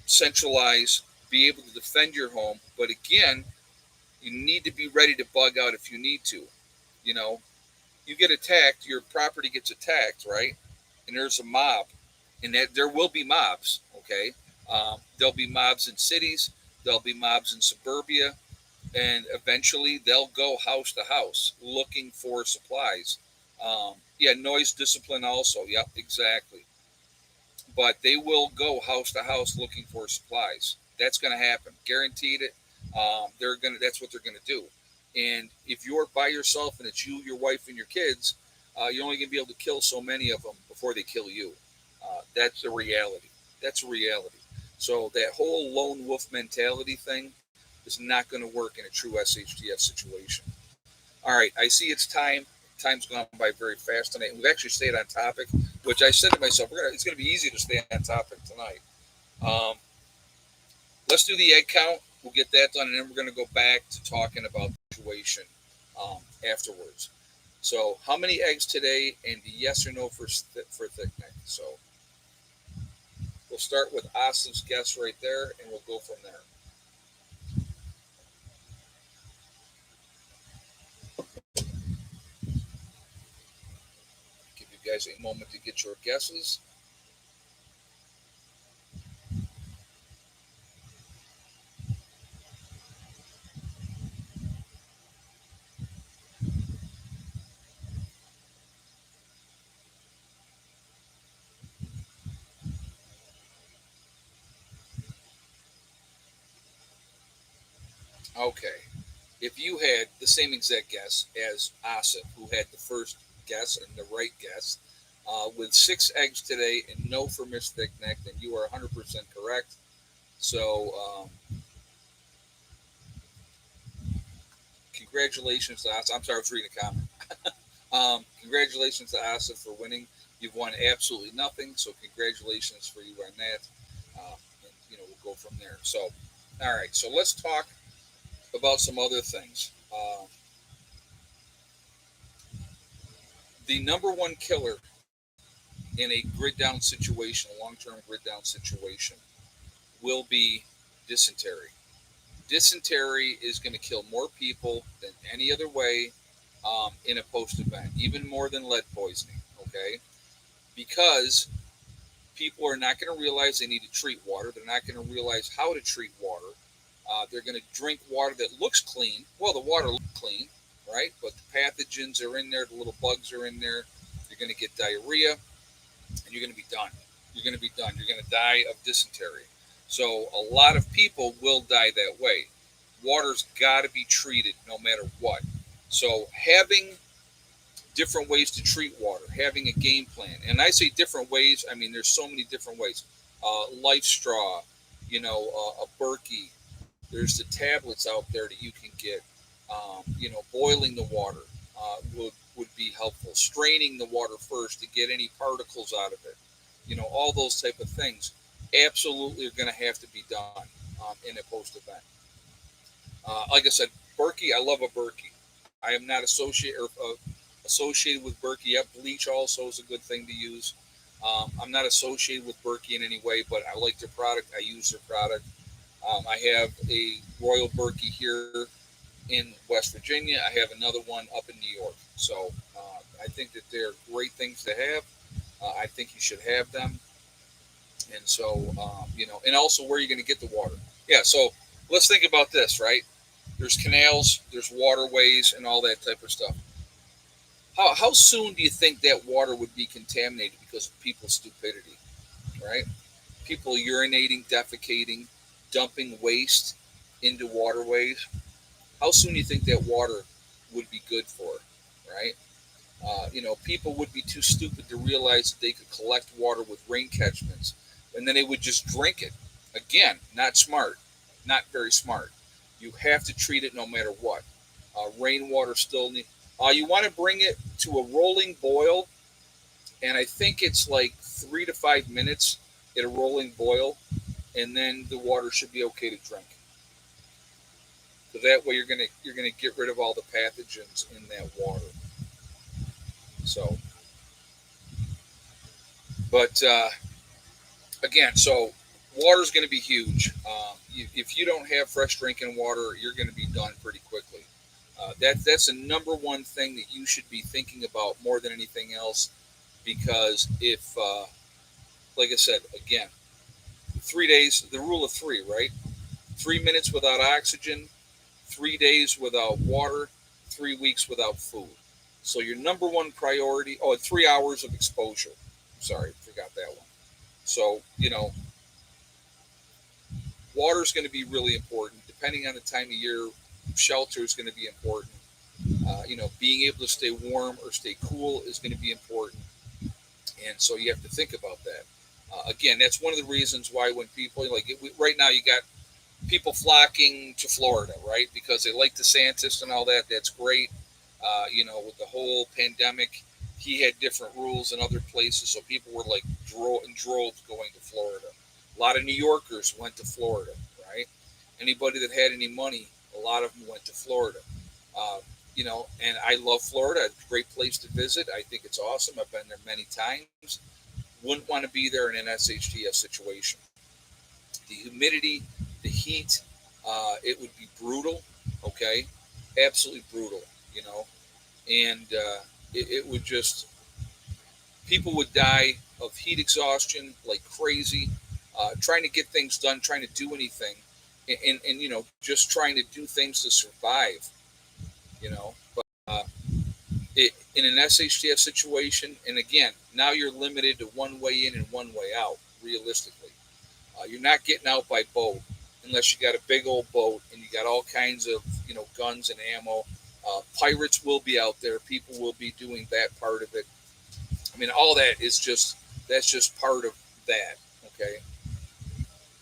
centralize, be able to defend your home. But again, you need to be ready to bug out if you need to. You know, you get attacked, your property gets attacked, right? And there's a mob, and that there will be mobs. Okay, there'll be mobs in cities, there'll be mobs in suburbia, and eventually they'll go house to house looking for supplies. Yeah, noise discipline also. Yep, exactly. But they will go house to house looking for supplies. That's going to happen, guaranteed it. They're gonna. That's what they're going to do. And if you're by yourself and it's you, your wife, and your kids, you're only going to be able to kill so many of them before they kill you. That's a reality. That's a reality. So that whole lone wolf mentality thing is not going to work in a true SHTF situation. All right, I see it's time. Time's gone by very fast tonight. We've actually stayed on topic, which I said to myself, it's going to be easy to stay on topic tonight. Um, let's do the egg count. We'll get that done, and then we're going to go back to talking about the situation afterwards. So, how many eggs today, and yes or no for thick neck? So, we'll start with Asif's guess right there, and we'll go from there. Give you guys a moment to get your guesses. Okay. If you had the same exact guess as Asif, who had the first guess and the right guess, with 6 eggs today and no for Miss Thick Neck, then you are 100% correct. So, congratulations to Asif. I'm sorry, I was reading a comment. Congratulations to Asif for winning. You've won absolutely nothing, so congratulations for you on that. And, we'll go from there. So, all right, so let's talk about some other things. The number one killer in a grid down situation, a long term grid down situation, will be dysentery. Dysentery is going to kill more people than any other way in a post event, even more than lead poisoning, okay? Because people are not going to realize they need to treat water. They're not going to realize how to treat water. They're going to drink water that looks clean. Well, the water looks clean, right? But the pathogens are in there, the little bugs are in there. You're going to get diarrhea, and you're going to be done. You're going to be done. You're going to die of dysentery. So a lot of people will die that way. Water's got to be treated no matter what. So having different ways to treat water, having a game plan, and I say different ways. I mean, there's so many different ways. Life straw, a Berkey. There's the tablets out there that you can get. Boiling the water would be helpful. Straining the water first to get any particles out of it. All those type of things absolutely are going to have to be done in a post event. Like I said, Berkey, I love a Berkey. I am not associated with Berkey yet. Bleach also is a good thing to use. I'm not associated with Berkey in any way, but I like their product. I use their product. I have a Royal Berkey here in West Virginia. I have another one up in New York. So I think that they're great things to have. I think you should have them. And so, and also where you're going to get the water. Yeah, so let's think about this, right? There's canals, there's waterways, and all that type of stuff. How soon do you think that water would be contaminated because of people's stupidity, right? People urinating, defecating, dumping waste into waterways. How soon do you think that water would be good for, right? People would be too stupid to realize that they could collect water with rain catchments, and then they would just drink it. Again, not smart, not very smart. You have to treat it no matter what. Rainwater still need. You want to bring it to a rolling boil, and I think it's like 3 to 5 minutes at a rolling boil, and then the water should be okay to drink. So that way you're gonna get rid of all the pathogens in that water. So, but again, so water is going to be huge. If you don't have fresh drinking water, you're going to be done pretty quickly. That's the number one thing that you should be thinking about more than anything else, because if, like I said, again, 3 days, the rule of three, right? 3 minutes without oxygen, 3 days without water, 3 weeks without food. So your number one priority, oh, and 3 hours of exposure. Sorry, forgot that one. So, water is going to be really important. Depending on the time of year, shelter is going to be important. Being able to stay warm or stay cool is going to be important. And so you have to think about that. Again, that's one of the reasons why when people, right now, you got people flocking to Florida, right? Because they like DeSantis and all that. That's great. With the whole pandemic, he had different rules in other places, so people were like in droves going to Florida. A lot of New Yorkers went to Florida, right? Anybody that had any money, a lot of them went to Florida. And I love Florida. It's a great place to visit. I think it's awesome. I've been there many times. Wouldn't want to be there in an SHTF situation. The humidity, the heat, it would be brutal. Okay, absolutely brutal. And it would just, people would die of heat exhaustion like crazy, trying to get things done, trying to do anything, and just trying to do things to survive. But in an SHTF situation, and again, now you're limited to one way in and one way out. Realistically, you're not getting out by boat unless you got a big old boat and you got all kinds of guns and ammo. Pirates will be out there. People will be doing that part of it. I mean, all that's just part of that. Okay.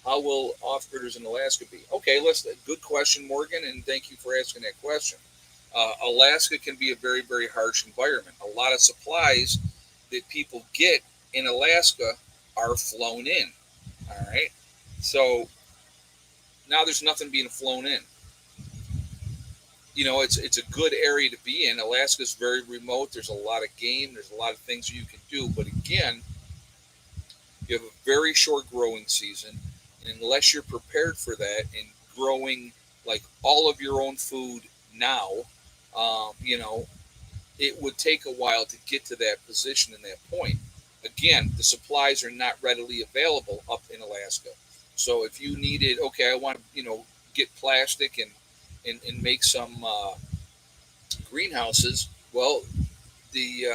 How will off-gridders in Alaska be? Okay, good question, Morgan, and thank you for asking that question. Alaska can be a very, very harsh environment. A lot of supplies that people get in Alaska are flown in. All right. So now there's nothing being flown in. It's a good area to be in. Alaska's very remote. There's a lot of game. There's a lot of things you can do. But again, you have a very short growing season. And unless you're prepared for that and growing like all of your own food now, um, you know, it would take a while to get to that position and that point. Again, the supplies are not readily available up in Alaska. So if you needed, okay, I want to, get plastic and make some greenhouses. Well, the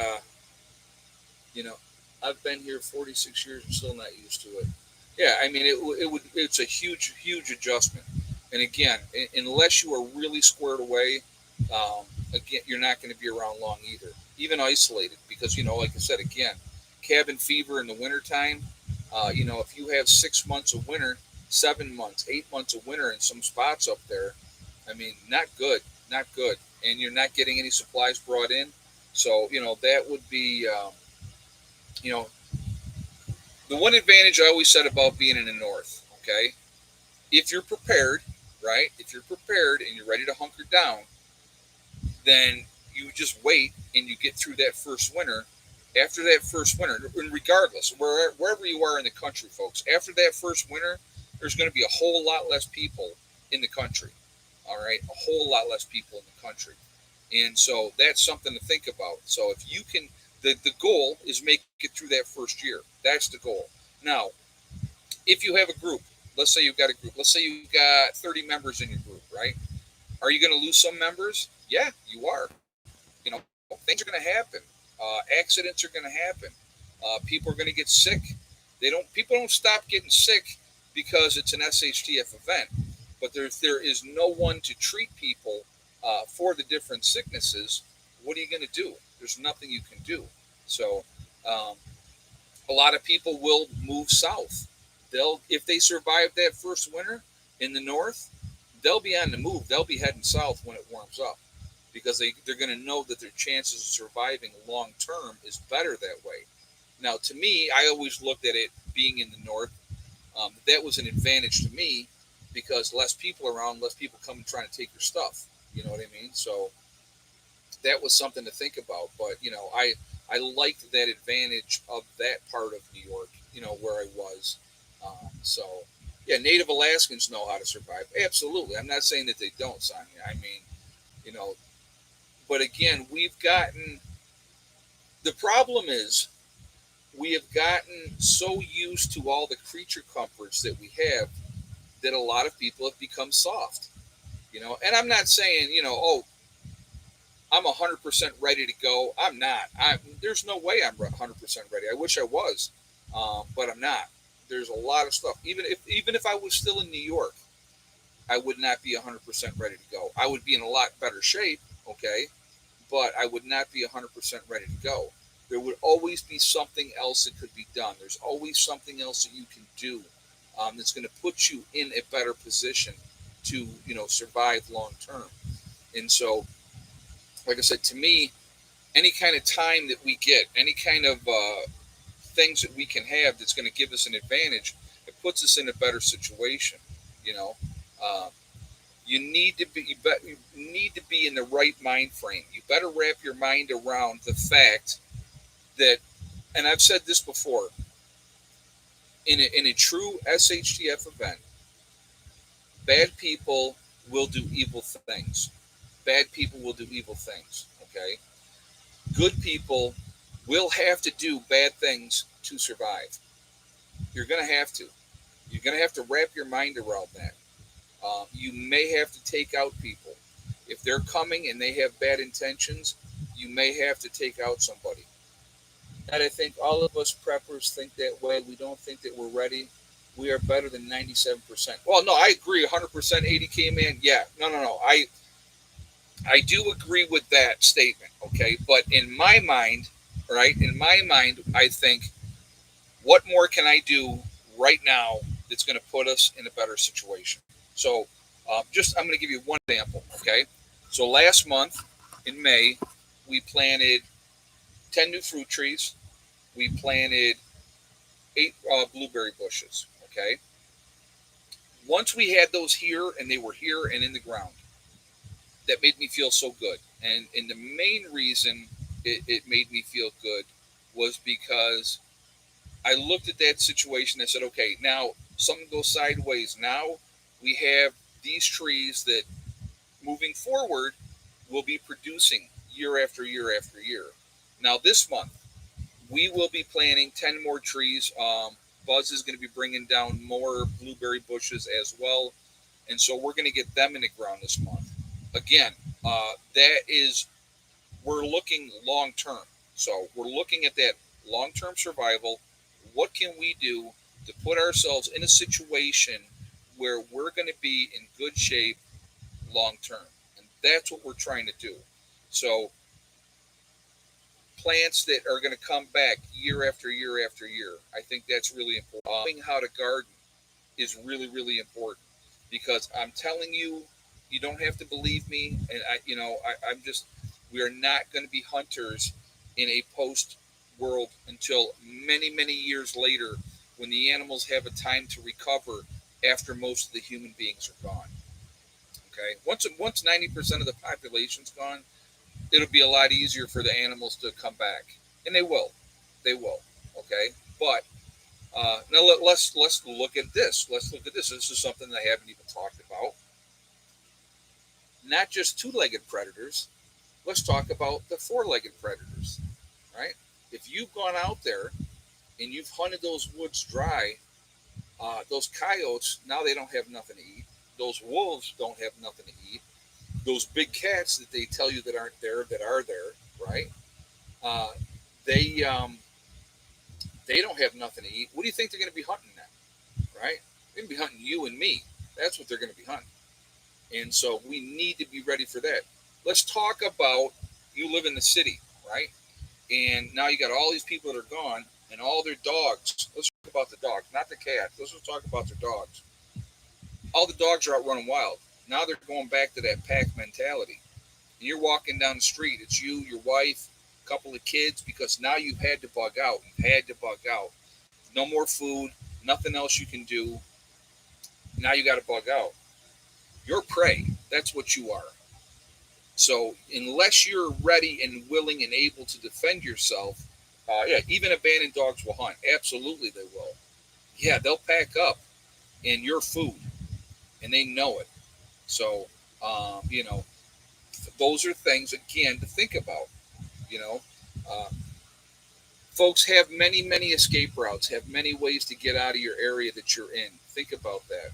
you know, I've been here 46 years and still not used to it. Yeah, I mean, it's a huge adjustment. And again, unless you are really squared away, again, you're not going to be around long either. Even isolated, because like I said, again, cabin fever in the wintertime. If you have 6 months of winter, 7 months, 8 months of winter in some spots up there, I mean, not good, not good. And you're not getting any supplies brought in. So, that would be, you know, the one advantage I always said about being in the north, okay? If you're prepared, right? If you're prepared and you're ready to hunker down, then you just wait and you get through that first winter. After that first winter, and regardless, wherever you are in the country, folks, after that first winter, there's going to be a whole lot less people in the country. All right, a whole lot less people in the country, and so that's something to think about. So if you can, the goal is make it through that first year. That's the goal. Now, if you have a group, let's say you've got a group. Let's say you've got 30 members in your group, right? Are you going to lose some members? Yeah, you are. You know, things are going to happen. Accidents are going to happen. People are going to get sick. People don't stop getting sick because it's an SHTF event. But there is no one to treat people for the different sicknesses. What are you going to do? There's nothing you can do. So a lot of people will move south. If they survive that first winter in the north, they'll be on the move. They'll be heading south when it warms up, because they're going to know that their chances of surviving long term is better that way. Now, to me, I always looked at it being in the north. That was an advantage to me, because less people around, less people come and trying to take your stuff. You know what I mean? So that was something to think about. But I liked that advantage of that part of New York. Where I was. So yeah, Native Alaskans know how to survive. Absolutely, I'm not saying that they don't, Sonia. I mean, you know, but again, we've gotten the problem is we have gotten so used to all the creature comforts that we have that a lot of people have become soft. And I'm not saying oh, I'm 100% ready to go. I'm not. There's no way I'm 100% ready. I wish I was, but I'm not. There's a lot of stuff. Even if I was still in New York, I would not be 100% ready to go. I would be in a lot better shape, okay, but I would not be 100% ready to go. There would always be something else that could be done. There's always something else that you can do that's going to put you in a better position to survive long term. And so, like I said, to me, any kind of time that we get, any kind of things that we can have that's going to give us an advantage, it puts us in a better situation. You know, uh, you need to be in the right mind frame. You better wrap your mind around the fact that, and I've said this before, in a true SHTF event, bad people will do evil things. Bad people will do evil things. Okay, good people will have to do bad things to survive. You're going to have to. You're going to have to wrap your mind around that. You may have to take out people. If they're coming and they have bad intentions, you may have to take out somebody. And I think all of us preppers think that way. We don't think that we're ready. We are better than 97%. Well, no, I agree. 100% 80K man. Yeah. No, no, no. I do agree with that statement. Okay. But in my mind, right, in my mind, I think, what more can I do right now that's going to put us in a better situation? So, I'm going to give you one example. Okay. So last month in May, we planted 10 new fruit trees. We planted 8 blueberry bushes. Okay. Once we had those here and they were here and in the ground, that made me feel so good. And the main reason it made me feel good was because I looked at that situation and said, okay, now something goes sideways. Now we have these trees that moving forward will be producing year after year after year. Now, this month, we will be planting 10 more trees. Buzz is going to be bringing down more blueberry bushes as well. And so we're going to get them in the ground this month. Again, that is, we're looking long term. So we're looking at that long term survival. What can we do to put ourselves in a situation where we're going to be in good shape long term? And that's what we're trying to do. So plants that are going to come back year after year after year. I think that's really important. Knowing how to garden is really, really important because I'm telling you, you don't have to believe me. And I'm just, we are not going to be hunters in a post world until many, many years later when the animals have a time to recover after most of the human beings are gone. Okay. Once 90% of the population's gone, it'll be a lot easier for the animals to come back, and they will. They will. Okay. But now let's look at this. Let's look at this. This is something I haven't even talked about. Not just two-legged predators. Let's talk about the four-legged predators. Right? If you've gone out there and you've hunted those woods dry, those coyotes now they don't have nothing to eat. Those wolves don't have nothing to eat. Those big cats that they tell you that aren't there that are there, right? Uh, they don't have nothing to eat. What do you think they're going to be hunting now, right? They're going to be hunting you and me. That's what they're going to be hunting. And so we need to be ready for that. Let's talk about you live in the city, right? And now you got all these people that are gone and all their dogs. Let's talk about the dogs, not the cats. Let's just talk about their dogs. All the dogs are out running wild. Now they're going back to that pack mentality. And you're walking down the street. It's you, your wife, a couple of kids, because now you've had to bug out. You've had to bug out. No more food, nothing else you can do. Now you got to bug out. You're prey. That's what you are. So unless you're ready and willing and able to defend yourself, yeah, even abandoned dogs will hunt. Absolutely, they will. Yeah, they'll pack up in your food, and they know it. So, you know, those are things again to think about. You know, uh, folks have many, many escape routes, have many ways to get out of your area that you're in. Think about that.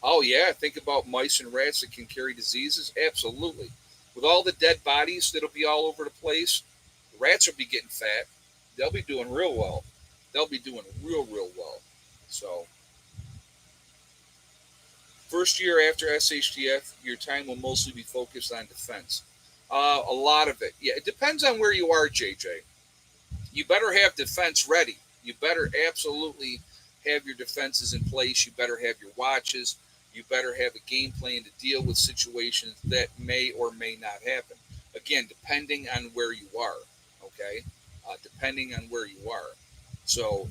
Oh yeah, think about mice and rats that can carry diseases. Absolutely. With all the dead bodies that'll be all over the place, the rats will be getting fat. They'll be doing real well. They'll be doing real well. So, first year after SHTF, your time will mostly be focused on defense. A lot of it. Yeah, it depends on where you are, JJ. You better have defense ready. You better absolutely have your defenses in place. You better have your watches. You better have a game plan to deal with situations that may or may not happen. Again, depending on where you are. Okay, depending on where you are. So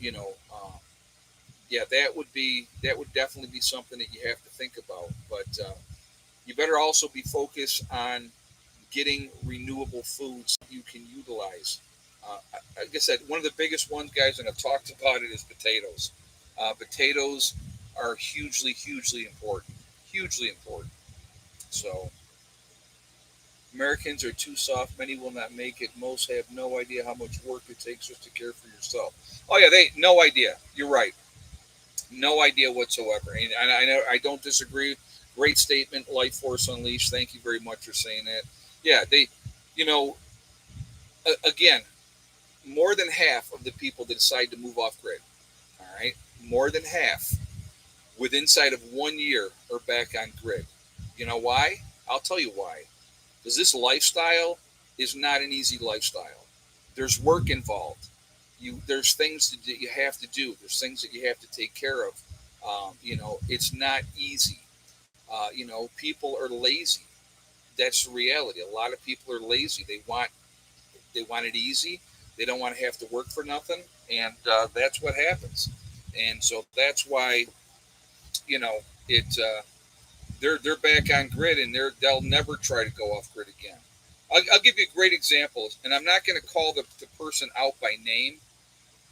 yeah, that would definitely be something that you have to think about. But you better also be focused on getting renewable foods you can utilize. Like I said, one of the biggest ones, guys, and I've talked about it, is potatoes. Potatoes are hugely important. Hugely important. So, Americans are too soft. Many will not make it. Most have no idea how much work it takes just to care for yourself. Oh yeah, they no idea. You're right. No idea whatsoever. And I know I don't disagree. Great statement, Life Force Unleashed. Thank you very much for saying that. Yeah, they, you know, again, more than half of the people that decide to move off grid, all right, more than half, with inside of 1 year, are back on grid. You know why? I'll tell you why. Because this lifestyle is not an easy lifestyle. There's work involved. There's things that you have to do. There's things that you have to take care of. It's not easy. People are lazy. That's the reality. A lot of people are lazy. They want it easy. They don't want to have to work for nothing, and that's what happens. And so that's why you know it. They're back on grid, and they'll never try to go off grid again. I'll give you a great example, and I'm not going to call the person out by name,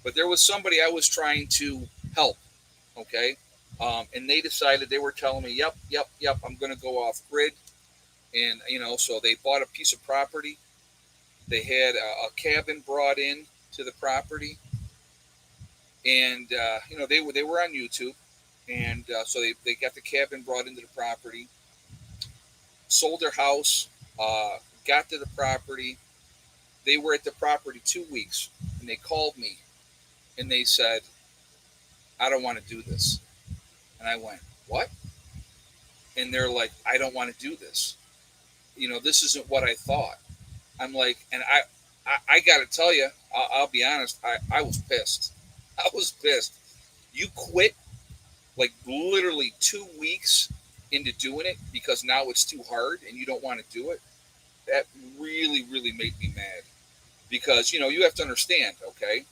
but there was somebody I was trying to help. Okay, and they decided, they were telling me, yep, I'm going to go off grid, and so they bought a piece of property. They had a cabin brought in to the property, and they were on YouTube, and so they got the cabin brought into the property, sold their house, got to the property. They were at the property 2 weeks, and they called me, and they said, "I don't want to do this." And I went, "What?" And they're like, "I don't want to do this. This isn't what I thought." I'm like, and I got to tell you, I'll be honest, I was pissed. I was pissed. You quit like literally 2 weeks into doing it because now it's too hard and you don't want to do it. That really made me mad because you have to understand. Okay,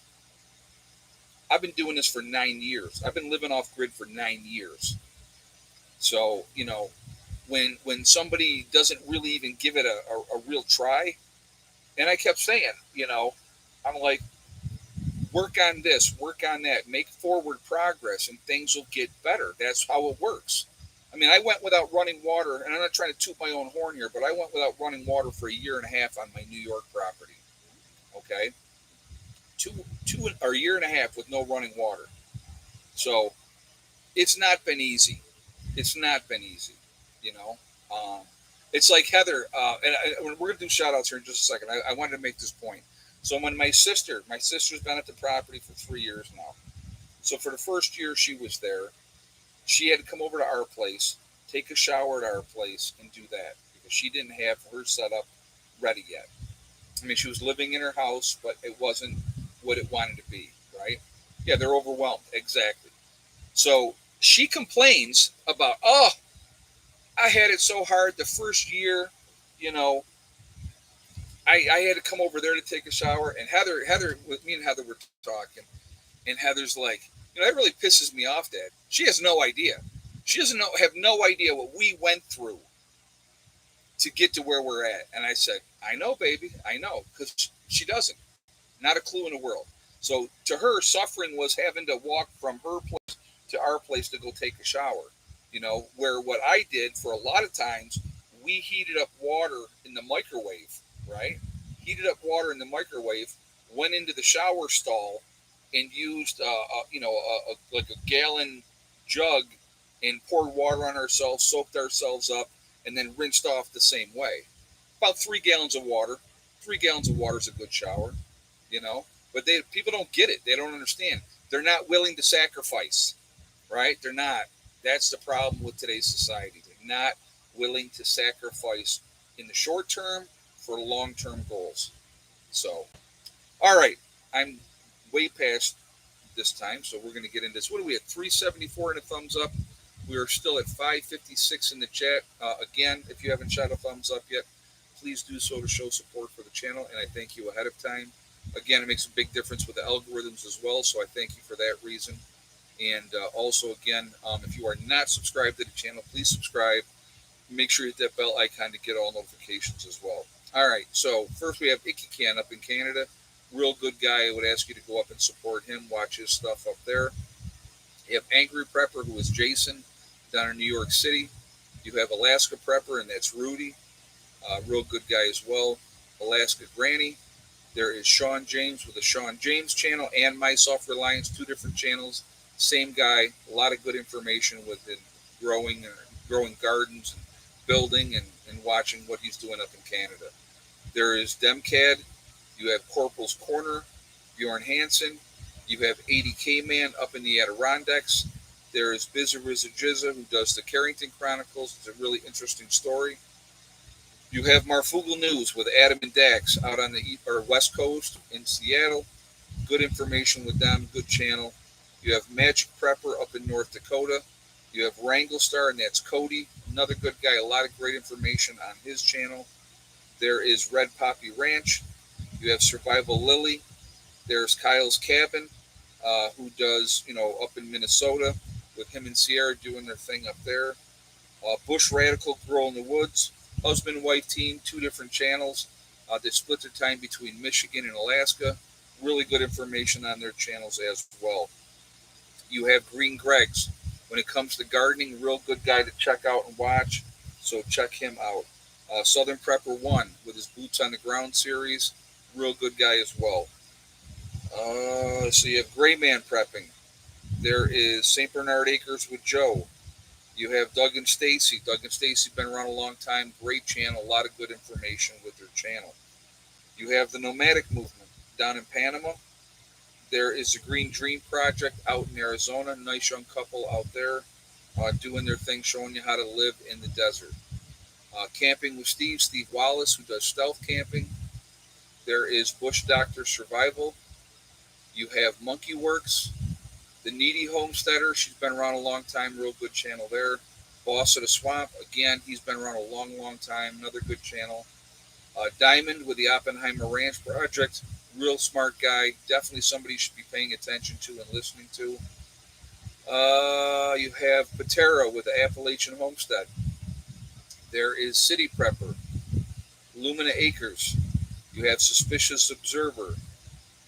I've been doing this for 9 years. I've been living off grid for 9 years. So when somebody doesn't really even give it a real try, and I kept saying, I'm like, work on this, work on that, make forward progress, and things will get better. That's how it works. I mean, I went without running water, and I'm not trying to toot my own horn here, but I went without running water for a year and a half on my New York property. Okay, two or a year and a half with no running water. So it's not been easy. It's not been easy. You know, um, it's like Heather, we're going to do shout outs here in just a second. I wanted to make this point. So when my sister's been at the property for 3 years now. So for the first year she was there, she had to come over to our place, take a shower at our place, and do that because she didn't have her setup ready yet. I mean, she was living in her house, but it wasn't what it wanted to be, right? Yeah, they're overwhelmed. Exactly. So she complains about, oh, I had it so hard the first year, you know, I had to come over there to take a shower. And Heather, with me and Heather were talking, and Heather's like, that really pisses me off, Dad. She has no idea. She doesn't have no idea what we went through to get to where we're at. And I said, I know, baby, I know, because she doesn't. Not a clue in the world. So to her, suffering was having to walk from her place to our place to go take a shower. Where what I did for a lot of times, we heated up water in the microwave, right? Heated up water in the microwave, went into the shower stall, and used, like a gallon jug, and poured water on ourselves, soaked ourselves up, and then rinsed off the same way. About 3 gallons of water. 3 gallons of water is a good shower, you know. But people don't get it. They don't understand. They're not willing to sacrifice, right? They're not. That's the problem with today's society. They're not willing to sacrifice in the short term for long term goals. So, all right, I'm way past this time, so we're going to get into this. What are we at? 374 in a thumbs up. We are still at 556 in the chat. Again, if you haven't shot a thumbs up yet, please do so to show support for the channel, and I thank you ahead of time. Again, it makes a big difference with the algorithms as well, so I thank you for that reason. And also, again, if you are not subscribed to the channel, please subscribe. Make sure you hit that bell icon to get all notifications as well. All right, so first we have Icky Can up in Canada. Real good guy. I would ask you to go up and support him. Watch his stuff up there. You have Angry Prepper, who is Jason, down in New York City. You have Alaska Prepper, and that's Rudy. Real good guy as well. Alaska Granny. There is Sean James with the Sean James channel and My Self Reliance, 2 different channels. Same guy. A lot of good information within growing gardens, and building, and watching what he's doing up in Canada. There is Demcad. You have Corporal's Corner, Bjorn Hansen. You have 80K Man up in the Adirondacks. There is Bizza Rizza Jizza, who does the Carrington Chronicles. It's a really interesting story. You have Marfugal News with Adam and Dax out on the West Coast in Seattle. Good information with them, good channel. You have Magic Prepper up in North Dakota. You have Wrangle Star, and that's Cody, another good guy. A lot of great information on his channel. There is Red Poppy Ranch. You have Survival Lily. There's Kyle's Cabin, who does, up in Minnesota with him and Sierra doing their thing up there. Bush Radical Girl in the Woods. Husband and wife team, 2 different channels. They split their time between Michigan and Alaska. Really good information on their channels as well. You have Green Greg's. When it comes to gardening, real good guy to check out and watch. So check him out. Southern Prepper 1 with his Boots on the Ground series. Real good guy as well. So you have Gray Man Prepping. There is St. Bernard Acres with Joe. You have Doug and Stacy. Doug and Stacy been around a long time. Great channel. A lot of good information with their channel. You have the Nomadic Movement down in Panama. There is the Green Dream Project out in Arizona. Nice young couple out there doing their thing, showing you how to live in the desert. Camping with Steve Wallace, who does stealth camping. There is Bush Doctor Survival. You have Monkey Works. The Needy Homesteader, she's been around a long time, real good channel there. Boss of the Swamp, again, he's been around a long, long time, another good channel. Diamond with the Oppenheimer Ranch Project, real smart guy, definitely somebody you should be paying attention to and listening to. You have Patera with the Appalachian Homestead. There is City Prepper, Lumina Acres. You have Suspicious Observer.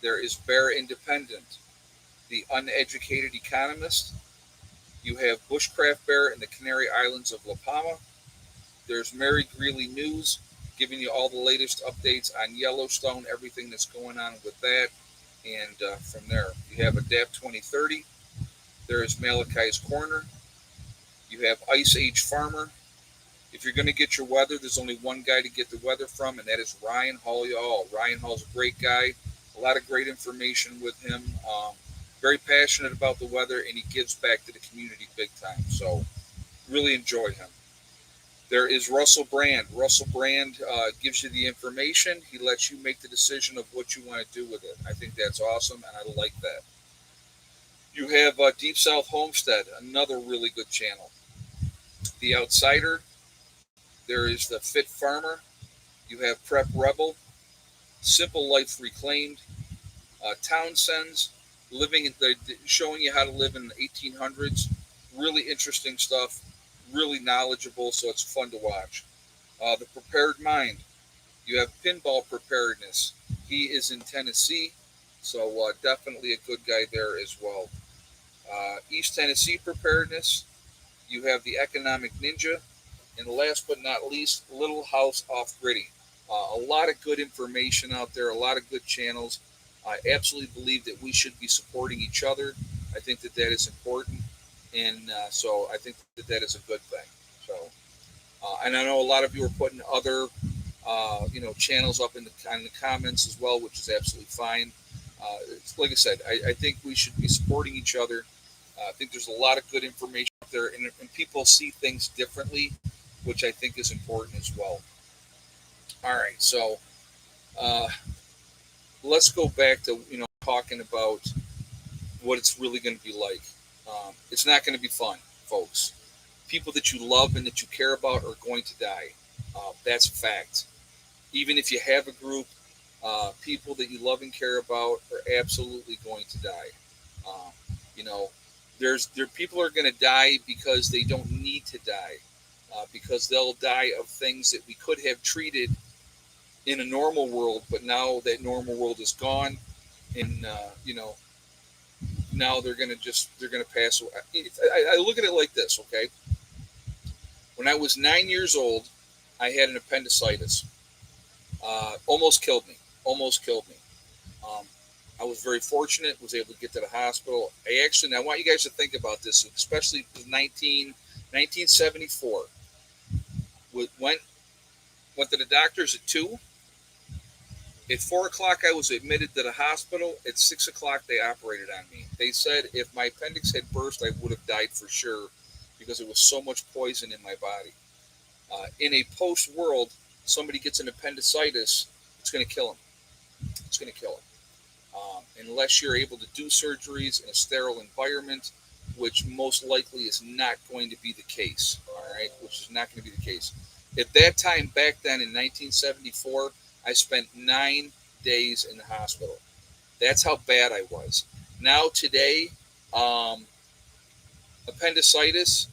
There is Bear Independent, The Uneducated Economist. You have Bushcraft Bear in the Canary Islands of La Palma. There's Mary Greeley News, giving you all the latest updates on Yellowstone, everything that's going on with that. And from there, you have Adapt 2030. There is Malachi's Corner. You have Ice Age Farmer. If you're going to get your weather, there's only one guy to get the weather from, and that is Ryan Hall Y'all. Ryan Hall's a great guy. A lot of great information with him. Very passionate about the weather, and he gives back to the community big time. So really enjoy him. There is Russell Brand. Russell Brand gives you the information. He lets you make the decision of what you want to do with it. I think that's awesome, and I like that. You have Deep South Homestead, another really good channel. The Outsider. There is the Fit Farmer. You have Prep Rebel. Simple Life Reclaimed. Townsend's, showing you how to live in the 1800s. Really interesting stuff, really knowledgeable, so it's fun to watch. The Prepared Mind. You have Pinball Preparedness. He is in Tennessee, so definitely a good guy there as well. East Tennessee Preparedness. You have the Economic Ninja, and last but not least, Little House Off Gritty. A lot of good information out there, a lot of good channels. I absolutely believe that we should be supporting each other. I think that that is important, and so I think that that is a good thing. So, and I know a lot of you are putting other, channels up in the comments as well, which is absolutely fine. Like I said, I think we should be supporting each other. I think there's a lot of good information out there, and people see things differently, which I think is important as well. All right, so uh, let's go back to talking about what it's really going to be like. It's not going to be fun, folks. People that you love and that you care about are going to die. That's a fact. Even if you have a group, people that you love and care about are absolutely going to die. Um, you know, there people are going to die because they don't need to die, because they'll die of things that we could have treated in a normal world, but now that normal world is gone, and now they're gonna pass away. I look at it like this, okay? When I was 9 years old, I had an appendicitis. Almost killed me. Almost killed me. Um, I was very fortunate, was able to get to the hospital. And I want you guys to think about this, especially 1974. Went to the doctors at 2. At 4 o'clock, I was admitted to the hospital. At 6 o'clock, they operated on me. They said if my appendix had burst, I would have died for sure because there was so much poison in my body. In a post world, somebody gets an appendicitis, it's going to kill them. It's going to kill them. Unless you're able to do surgeries in a sterile environment, which most likely is not going to be the case. All right, which is not going to be the case. At that time, back then in 1974, I spent 9 days in the hospital. That's how bad I was. Now today, um, appendicitis,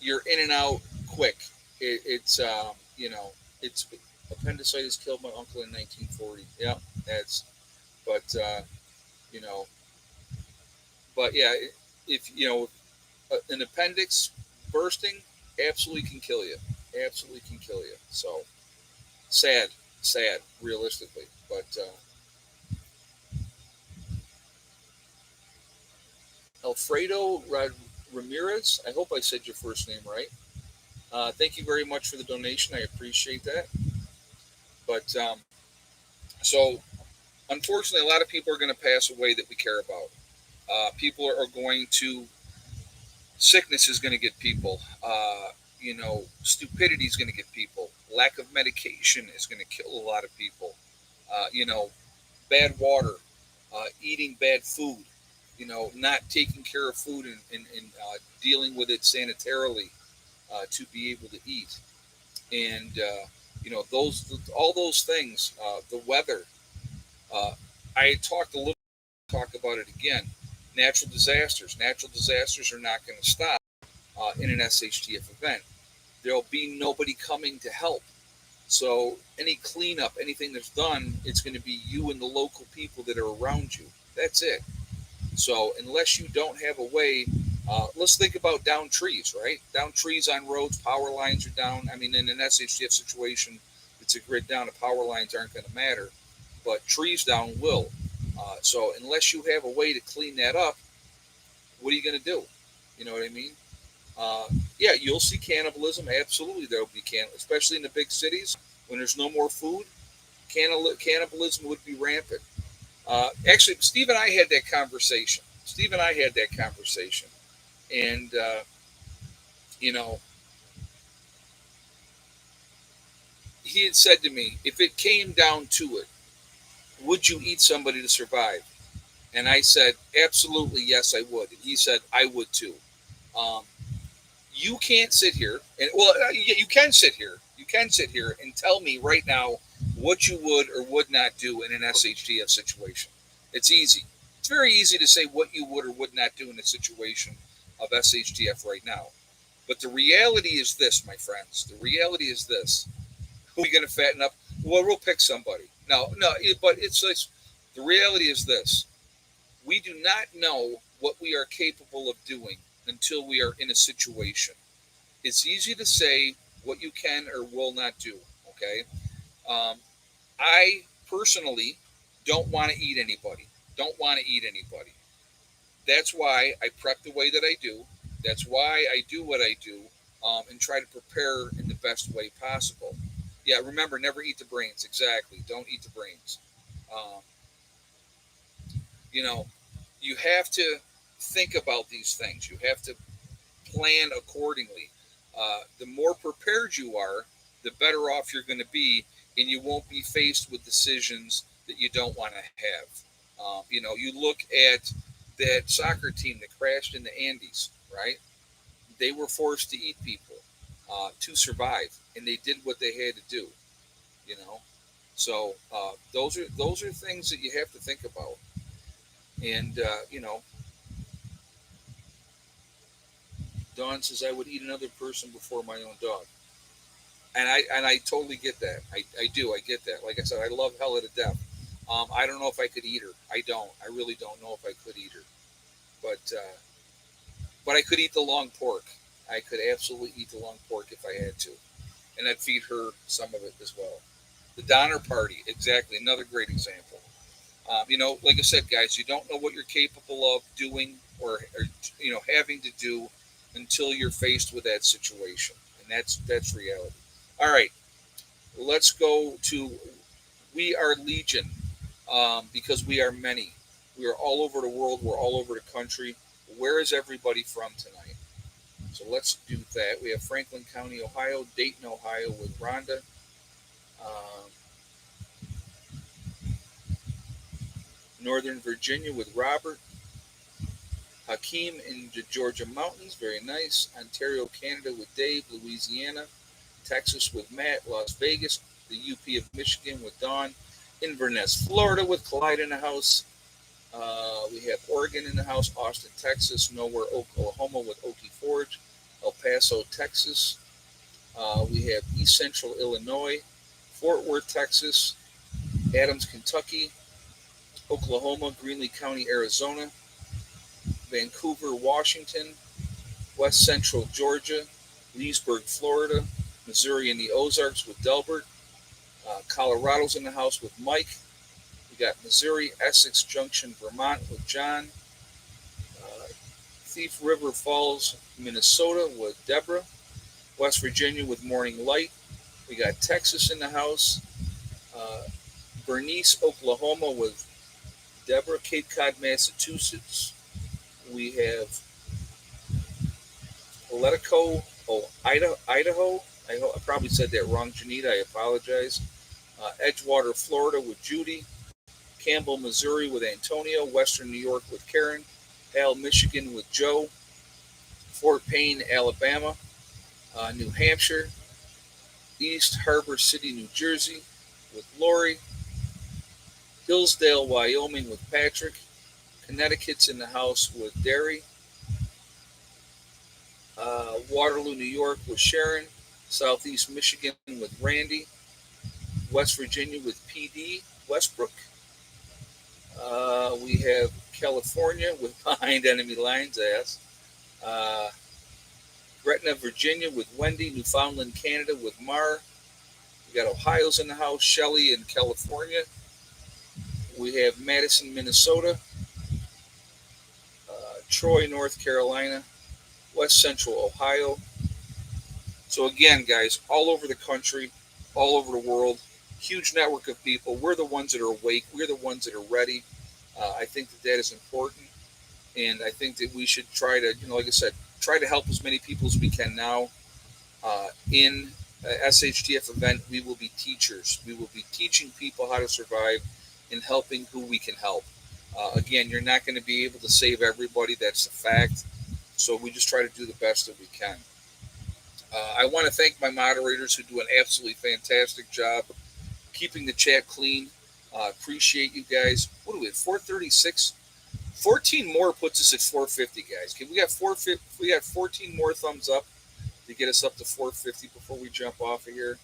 you're in and out quick. It's appendicitis killed my uncle in 1940. Yeah, that's but you know, but yeah, if an appendix bursting absolutely can kill you. Absolutely can kill you. So sad, sad, realistically. But Alfredo Ramirez, I hope I said your first name right. Thank you very much for the donation. I appreciate that. But so, unfortunately, a lot of people are going to pass away that we care about. People are going to, sickness is going to get people. Stupidity is going to get people. Lack of medication is going to kill a lot of people. Bad water, eating bad food, not taking care of food and dealing with it sanitarily to be able to eat. And those all those things, the weather. Uh, I talked a little. Talk about it again. Natural disasters. Natural disasters are not going to stop in an SHTF event. There'll be nobody coming to help. So any cleanup, anything that's done, it's going to be you and the local people that are around you. That's it. So unless you don't have a way, let's think about down trees, right? Down trees on roads, power lines are down. I mean, in an SHTF situation, it's a grid down. The power lines aren't going to matter, but trees down will. So unless you have a way to clean that up, what are you going to do? You know what I mean? Uh, yeah, you'll see cannibalism. Absolutely, there will be cannibalism, especially in the big cities when there's no more food. Cannibalism would be rampant. Actually, Steve and I had that conversation. And you know, he had said to me, if it came down to it, would you eat somebody to survive? And I said, absolutely, yes, I would. And he said, I would too. Um, you can't sit here and you can sit here. You can sit here and tell me right now what you would or would not do in an SHTF situation. It's easy. It's very easy to say what you would or would not do in a situation of SHTF right now. But the reality is this, my friends. The reality is this. Who are we going to fatten up? Well, we'll pick somebody. No, but it's like the reality is this. We do not know what we are capable of doing until we are in a situation. It's easy to say what you can or will not do. Okay. I personally don't want to eat anybody. Don't want to eat anybody. That's why I prep the way that I do. That's why I do what I do, and try to prepare in the best way possible. Yeah, remember, never eat the brains. Exactly. Don't eat the brains. Um, you know, you have to think about these things. You have to plan accordingly. The more prepared you are, the better off you're going to be, and you won't be faced with decisions that you don't want to have. You look at that soccer team that crashed in the Andes, right? They were forced to eat people to survive, and they did what they had to do. You know, so those are things that you have to think about. And Dawn says I would eat another person before my own dog. And I totally get that. I do. I get that. Like I said, I love Hella to death. I don't know if I could eat her. I don't. I really don't know if I could eat her. But I could eat the long pork. I could absolutely eat the long pork if I had to, and I'd feed her some of it as well. The Donner Party, exactly, another great example. Like I said, guys, you don't know what you're capable of doing or having to do until you're faced with that situation, and that's reality. All right, let's go to we are legion, because we are many. We are all over the world. We're all over the country. Where is everybody from tonight? So let's do that. We have Franklin County, Ohio, Dayton, Ohio with Rhonda. Um, Northern Virginia with Robert. Hakeem in the Georgia mountains, very nice. Ontario, Canada with Dave. Louisiana. Texas with Matt. Las Vegas, the UP of Michigan with Dawn. Inverness, Florida with Clyde in the house. We have Oregon in the house. Austin, Texas. Nowhere, Oklahoma with Okie Forge. El Paso, Texas. We have East Central Illinois. Fort Worth, Texas. Adams, Kentucky. Oklahoma. Greenlee County, Arizona. Vancouver, Washington. West Central Georgia. Leesburg, Florida. Missouri in the Ozarks with Delbert. Colorado's in the house with Mike. We got Missouri, Essex Junction, Vermont with John. Thief River Falls, Minnesota with Deborah. West Virginia with Morning Light. We got Texas in the house. Uh, Bernice, Oklahoma with Deborah. Cape Cod, Massachusetts. We have Politico, Idaho. I probably said that wrong, Janita. I apologize. Edgewater, Florida with Judy. Campbell, Missouri with Antonio. Western New York with Karen. Hale, Michigan with Joe. Fort Payne, Alabama. New Hampshire. East Harbor City, New Jersey with Lori. Hillsdale, Wyoming with Patrick. Connecticut's in the house with Derry. Waterloo, New York with Sharon. Southeast Michigan with Randy. West Virginia with PD Westbrook. We have California with Behind Enemy Lines ass. Gretna, Virginia with Wendy. Newfoundland, Canada with Mar. We got Ohio's in the house. Shelley in California. We have Madison, Minnesota. Troy, North Carolina. West Central Ohio. So again, guys, all over the country, all over the world, huge network of people. We're the ones that are awake. We're the ones that are ready. I think that is important, and I think that we should try to, like I said, try to help as many people as we can now. In SHTF event, we will be teachers. We will be teaching people how to survive and helping who we can help. Again, you're not going to be able to save everybody. That's a fact. So we just try to do the best that we can. I want to thank my moderators who do an absolutely fantastic job keeping the chat clean. Appreciate you guys. What are we at? 436 14 more puts us at 450, guys. Can we got 450? We got 14 more thumbs up to get us up to 450 before we jump off of here.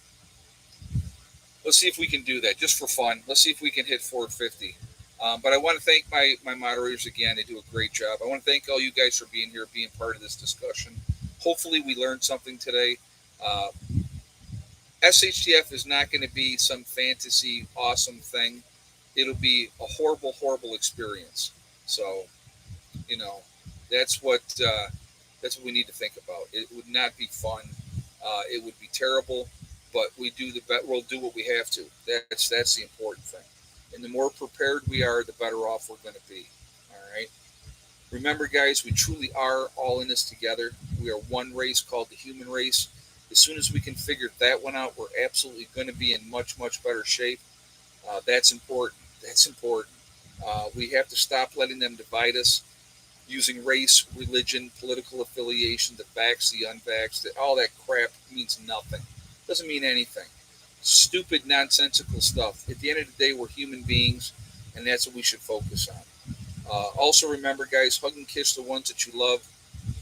Let's see if we can do that just for fun. Let's see if we can hit 450. But I want to thank my moderators again. They do a great job. I want to thank all you guys for being here, being part of this discussion. Hopefully, we learned something today. Uh, SHTF is not going to be some fantasy awesome thing. It'll be a horrible, horrible experience. So, you know, that's what we need to think about. It would not be fun. It would be terrible, but we'll do what we have to. That's the important thing. And the more prepared we are, the better off we're going to be. All right. Remember, guys, we truly are all in this together. We are one race called the human race. As soon as we can figure that one out, we're absolutely going to be in much, much better shape. That's important. That's important. We have to stop letting them divide us using race, religion, political affiliation, the vax, the unvaxxed, all that crap means nothing. Doesn't mean anything. Stupid, nonsensical stuff. At the end of the day, we're human beings, and that's what we should focus on. Also, remember, guys, hug and kiss the ones that you love.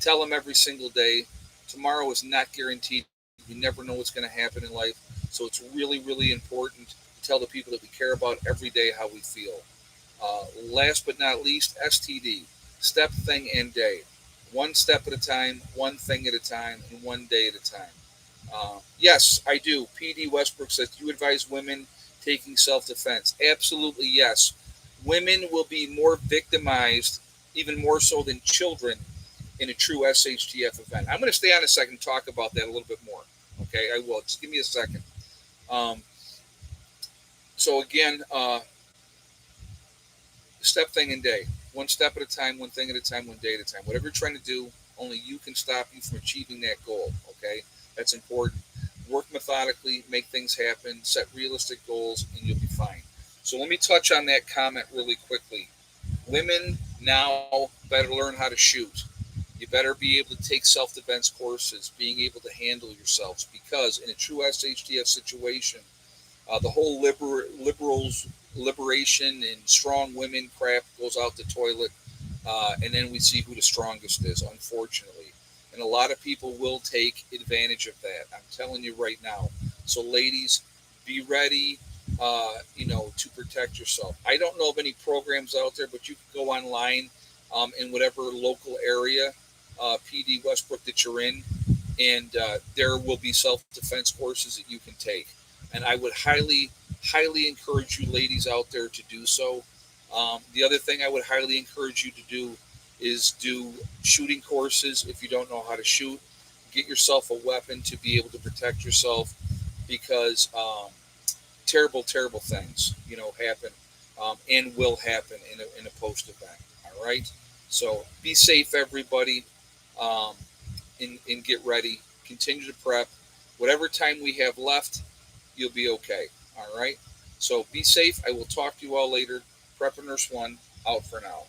Tell them every single day. Tomorrow is not guaranteed. You never know what's going to happen in life. So it's really, really important to tell the people that we care about every day how we feel. Last but not least, STD. Step, thing, and day. One step at a time, one thing at a time, and one day at a time. Yes, I do. PD Westbrook says, do you advise women taking self-defense? Absolutely, yes. Women will be more victimized, even more so than children, in a true SHTF event. I'm going to stay on a second and talk about that a little bit more. Okay, I will. Just give me a second. So again, step, thing, and day. One step at a time, one thing at a time, one day at a time. Whatever you're trying to do, only you can stop you from achieving that goal. Okay, that's important. Work methodically, make things happen, set realistic goals, and you'll be fine. So let me touch on that comment really quickly. Women now better learn how to shoot. You better be able to take self-defense courses, being able to handle yourselves, because in a true SHTF situation, the whole liberation and strong women crap goes out the toilet, and then we see who the strongest is, unfortunately. And a lot of people will take advantage of that. I'm telling you right now. So, ladies, be ready, to protect yourself. I don't know of any programs out there, but you can go online in whatever local area, PD Westbrook, that you're in, and there will be self-defense courses that you can take. And I would highly, highly encourage you ladies out there to do so. The other thing I would highly encourage you to do is do shooting courses if you don't know how to shoot. Get yourself a weapon to be able to protect yourself, because terrible, terrible things, happen and will happen in a post event. All right. So be safe, everybody, and get ready. Continue to prep. Whatever time we have left, you'll be okay. All right. So be safe. I will talk to you all later. Prepper Nurse 1 out for now.